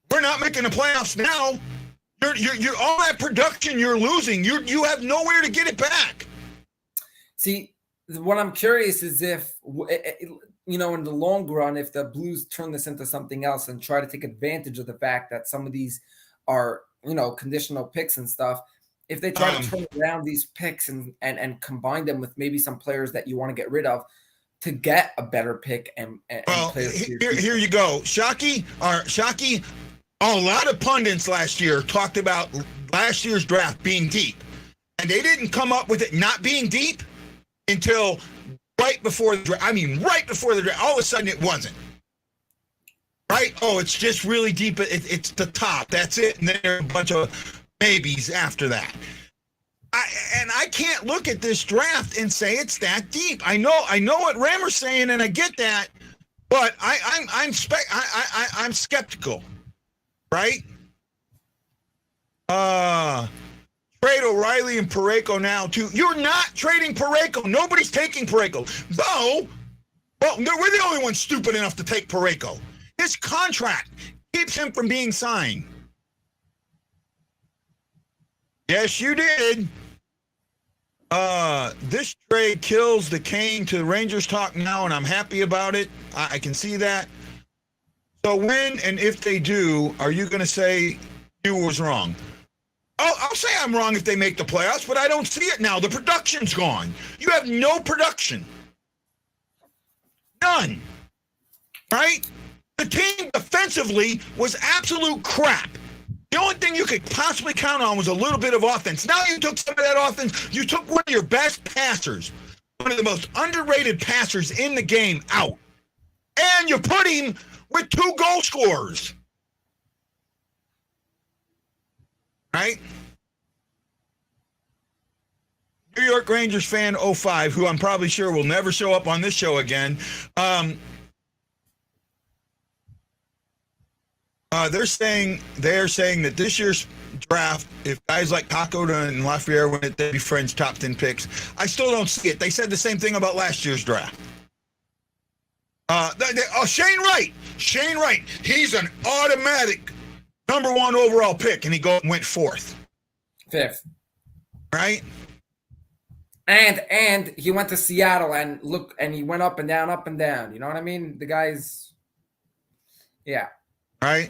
[SPEAKER 1] We're not making the playoffs now. You're all that production you're losing. You have nowhere to get it back.
[SPEAKER 4] See, what I'm curious is if, in the long run, if the Blues turn this into something else and try to take advantage of the fact that some of these are, conditional picks and stuff, if they try to turn around these picks and combine them with maybe some players that you want to get rid of to get a better pick and
[SPEAKER 1] players. Here you go. Shockey, a lot of pundits last year talked about last year's draft being deep. And they didn't come up with it not being deep until right before the draft. I mean, right before the draft. All of a sudden, it wasn't. Right? Oh, it's just really deep. It's the top. That's it. And then there are a bunch of maybes after that. I can't look at this draft and say it's that deep. I know what Rammer's saying, and I get that. But I'm skeptical. Right? Trade O'Reilly and Parayko now too. You're not trading Parayko. Nobody's taking Parayko. Though, we're the only ones stupid enough to take Parayko. His contract keeps him from being signed. Yes, you did. This trade kills the Kane to the Rangers talk now, and I'm happy about it. I can see that. So when and if they do, are you going to say you was wrong? I'll say I'm wrong if they make the playoffs, but I don't see it now. The production's gone. You have no production. None. Right? The team defensively was absolute crap. The only thing you could possibly count on was a little bit of offense. Now you took some of that offense. You took one of your best passers, one of the most underrated passers in the game, out. And you put him with 2 goal scorers. Right? New York Rangers fan 05, who I'm probably sure will never show up on this show again. They're saying that this year's draft, if guys like Kakota and Lafreniere win it, they'd be French top 10 picks. I still don't see it. They said the same thing about last year's draft. Shane Wright. Shane Wright. He's an automatic number 1 overall pick, and he went 4th.
[SPEAKER 4] 5th.
[SPEAKER 1] Right?
[SPEAKER 4] And he went to Seattle and he went up and down, up and down. You know what I mean? The guy's, yeah.
[SPEAKER 1] Right.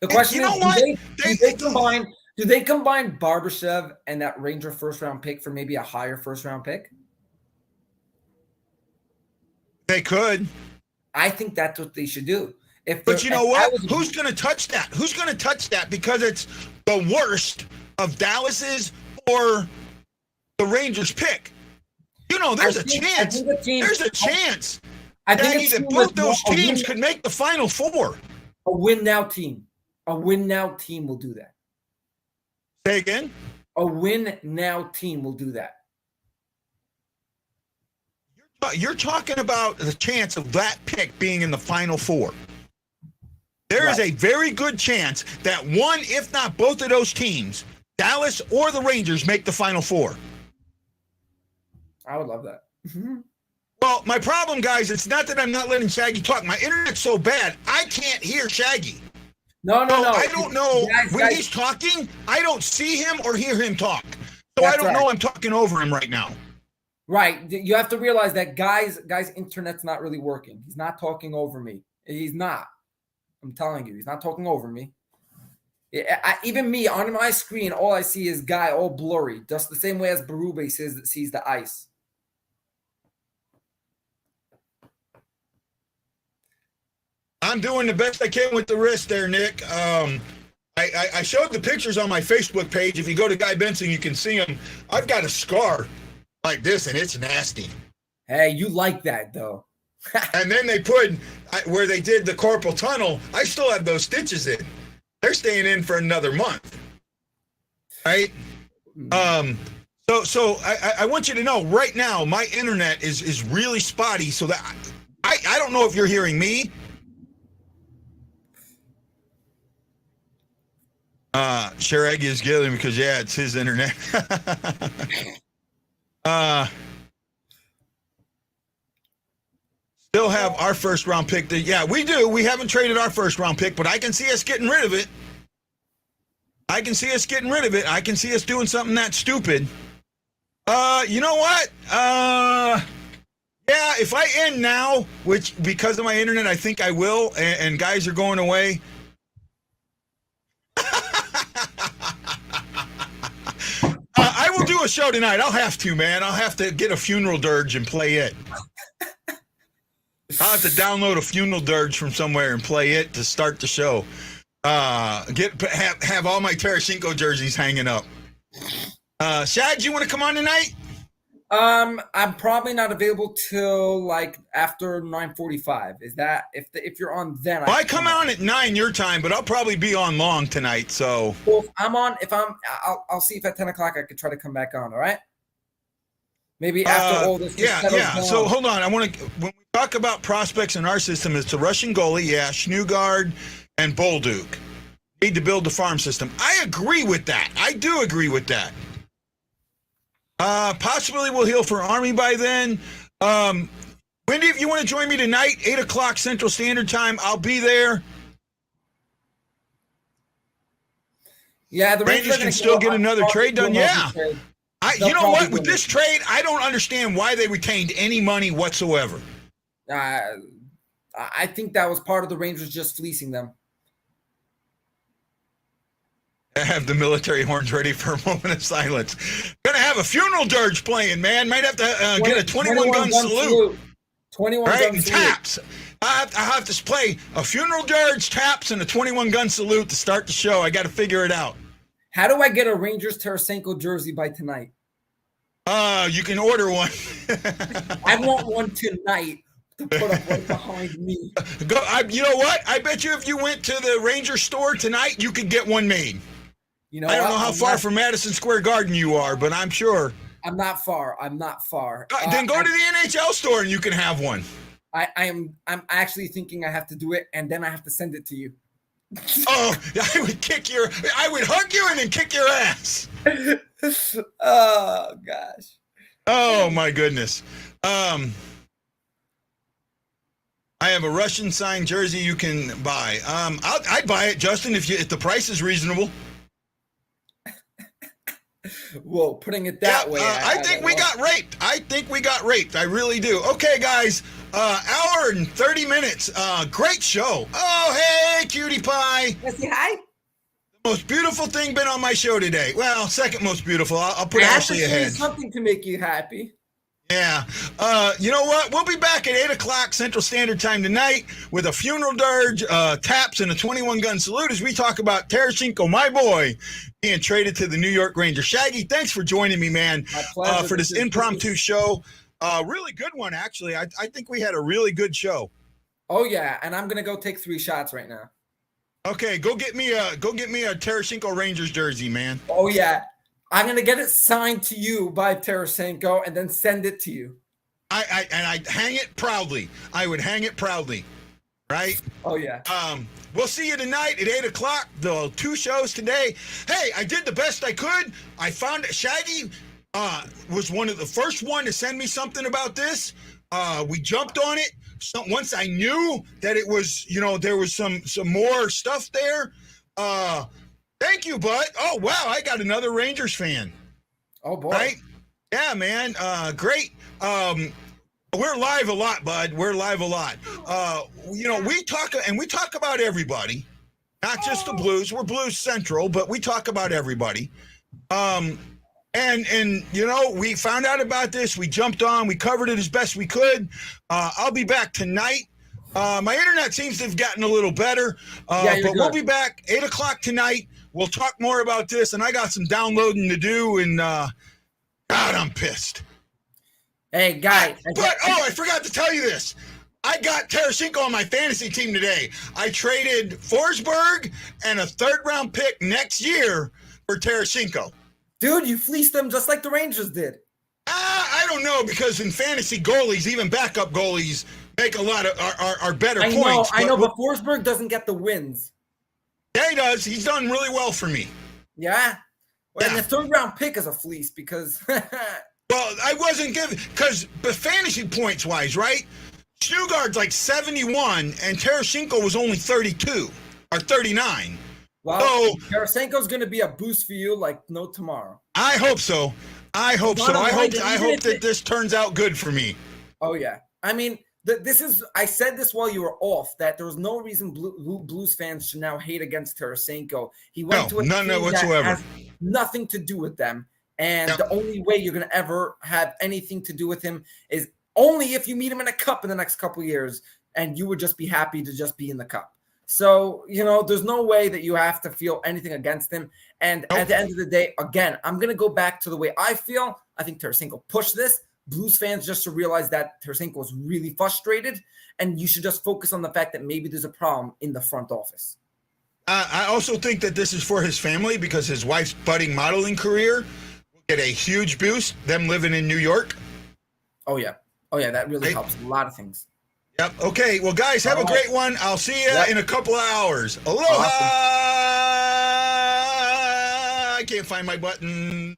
[SPEAKER 4] The question
[SPEAKER 1] is,
[SPEAKER 4] do they combine Barbashev and that Ranger first-round pick for maybe a higher first-round pick?
[SPEAKER 1] They could.
[SPEAKER 4] I think that's what they should do.
[SPEAKER 1] But you know what? Who's going to touch that? Who's going to touch that? Because it's the worst of Dallas's or the Rangers pick. You know, there's a chance. There's a chance. I think that both those teams could make the Final Four.
[SPEAKER 4] A win now team. A win now team will do that.
[SPEAKER 1] Say again?
[SPEAKER 4] A win now team will do that.
[SPEAKER 1] You're talking about the chance of that pick being in the Final Four. There is a very good chance that one, if not both of those teams, Dallas or the Rangers, make the Final Four.
[SPEAKER 4] I would love that.
[SPEAKER 1] Well, my problem, guys, it's not that I'm not letting Shaggy talk. My internet's so bad, I can't hear Shaggy.
[SPEAKER 4] No.
[SPEAKER 1] I don't know. When he's talking, I don't see him or hear him talk. So I don't know I'm talking over him right now.
[SPEAKER 4] Right. You have to realize that guy's internet's not really working. He's not talking over me. He's not. I'm telling you, he's not talking over me. Even me, on my screen, all I see is guy all blurry, just the same way as Berube sees the ice.
[SPEAKER 1] I'm doing the best I can with the wrist there, Nick. I showed the pictures on my Facebook page. If you go to Guy Benson, you can see them. I've got a scar like this, and it's nasty.
[SPEAKER 4] Hey, you like that, though.
[SPEAKER 1] And then they put, where they did the carpal tunnel, I still have those stitches in. They're staying in for another month. Right? So I want you to know right now, my internet is really spotty, so that I don't know if you're hearing me. Shereg is getting because it's his internet. Still have our first round pick. We do. We haven't traded our first round pick, but I can see us getting rid of it. I can see us doing something that stupid. You know what? If I end now, which because of my internet, I think I will, and guys are going away. I will do a show tonight. I'll have to, man. I'll have to get a funeral dirge and play it. I'll have to download a funeral dirge from somewhere and play it to start the show. Have all my Tarasenko jerseys hanging up. Shad, you want to come on tonight?
[SPEAKER 4] I'm probably not available till like after 9:45. Is that if you're on then?
[SPEAKER 1] Well, I come on at 9 your time, but I'll probably be on long tonight. So
[SPEAKER 4] well, I'll see if at 10 o'clock I could try to come back on. All right. Maybe after all this.
[SPEAKER 1] Yeah. So hold on. When we talk about prospects in our system, it's the Russian goalie, Schnugard and Bolduc. Need to build the farm system. I agree with that. I do agree with that. Possibly we'll heal for Army by then. Wendy, if you want to join me tonight, 8 o'clock Central Standard Time, I'll be there.
[SPEAKER 4] Yeah, the
[SPEAKER 1] Rangers can still get another trade done. Yeah. You know what? With this trade, I don't understand why they retained any money whatsoever.
[SPEAKER 4] I think that was part of the Rangers just fleecing them.
[SPEAKER 1] I have the military horns ready for a moment of silence. Gonna have a funeral dirge playing, man. Might have to get a 21-gun salute.
[SPEAKER 4] 21
[SPEAKER 1] right?
[SPEAKER 4] gun
[SPEAKER 1] And
[SPEAKER 4] salute.
[SPEAKER 1] taps. I have to play a funeral dirge, taps, and a 21-gun salute to start the show. I got to figure it out.
[SPEAKER 4] How do I get a Rangers Tarasenko jersey by tonight?
[SPEAKER 1] You can order one.
[SPEAKER 4] I want one tonight to put up right behind me.
[SPEAKER 1] You know what? I bet you if you went to the Ranger store tonight, you could get one made.
[SPEAKER 4] You know,
[SPEAKER 1] I don't know how far from Madison Square Garden you are, but I'm sure.
[SPEAKER 4] I'm not far.
[SPEAKER 1] Then go to the NHL store and you can have one.
[SPEAKER 4] I'm actually thinking I have to do it, and then I have to send it to you.
[SPEAKER 1] Oh, I would hug you and then kick your ass.
[SPEAKER 4] Oh gosh.
[SPEAKER 1] Oh my goodness. I have a Russian signed jersey you can buy. I'd buy it, Justin, if the price is reasonable.
[SPEAKER 4] Whoa, putting it that way.
[SPEAKER 1] I think we got raped. I really do. Okay, guys. Hour and 30 minutes. Great show. Oh, hey, cutie pie.
[SPEAKER 4] Let's say hi.
[SPEAKER 1] The most beautiful thing been on my show today. Well, second most beautiful. I'll put Ashley ahead.
[SPEAKER 4] Something to make you happy.
[SPEAKER 1] Yeah. You know what? We'll be back at 8 o'clock Central Standard Time tonight with a funeral dirge, taps, and a 21-gun salute as we talk about Tarasenko, my boy, being traded to the New York Rangers. Shaggy, thanks for joining me, man, for this impromptu show. Really good one, actually. I think we had a really good show.
[SPEAKER 4] Oh, yeah, and I'm going to go take 3 shots right now.
[SPEAKER 1] Okay, go get me a Tarasenko Rangers jersey, man.
[SPEAKER 4] Oh, yeah. I'm going to get it signed to you by Tarasenko and then send it to you.
[SPEAKER 1] I'd hang it proudly. I would hang it proudly, right?
[SPEAKER 4] Oh, yeah.
[SPEAKER 1] We'll see you tonight at 8 o'clock. The 2 shows today. Hey, I did the best I could. I found Shaggy was one of the first one to send me something about this. We jumped on it. So once I knew that it was, there was some more stuff there. Thank you, bud. Oh, wow. I got another Rangers fan.
[SPEAKER 4] Oh, boy.
[SPEAKER 1] Right? Yeah, man. Great. We're live a lot, bud. We're live a lot. We talk about everybody, not just the Blues. We're Blues Central, but we talk about everybody. And we found out about this. We jumped on. We covered it as best we could. I'll be back tonight. My internet seems to have gotten a little better, but we'll be back 8 o'clock tonight. We'll talk more about this, and I got some downloading to do, and God, I'm pissed.
[SPEAKER 4] Hey, guy.
[SPEAKER 1] I forgot to tell you this. I got Tarasenko on my fantasy team today. I traded Forsberg and a 3rd-round pick next year for Tarasenko.
[SPEAKER 4] Dude, you fleeced them just like the Rangers did.
[SPEAKER 1] I don't know, because in fantasy, goalies, even backup goalies, make a lot of are better points.
[SPEAKER 4] I know, but Forsberg doesn't get the wins.
[SPEAKER 1] Yeah, he does. He's done really well for me.
[SPEAKER 4] Yeah. Well, and the 3rd-round pick is a fleece because.
[SPEAKER 1] Well, I wasn't giving because fantasy points wise, right? Stuttgart's like 71, and Tarasenko was only 32 or 39.
[SPEAKER 4] Well, so, Tarasenko's going to be a boost for you like no tomorrow.
[SPEAKER 1] I hope so. I hope that this turns out good for me.
[SPEAKER 4] Oh yeah. I mean, I said this while you were off, that there was no reason Blues fans should now hate against Tarasenko. He went to a team that has nothing to do with them. And the only way you're going to ever have anything to do with him is only if you meet him in a cup in the next couple of years, and you would just be happy to just be in the cup. So, there's no way that you have to feel anything against him. And at the end of the day, again, I'm going to go back to the way I feel. I think Tarasenko pushed this. Blues fans just to realize that Tarasenko was really frustrated, and you should just focus on the fact that maybe there's a problem in the front office.
[SPEAKER 1] I also think that this is for his family because his wife's budding modeling career will get a huge boost, them living in New York.
[SPEAKER 4] Oh, yeah. That really helps a lot of things.
[SPEAKER 1] Yep. Okay. Well, guys, have a great one. I'll see you in a couple of hours. Aloha.
[SPEAKER 4] Awesome.
[SPEAKER 1] I can't find my button.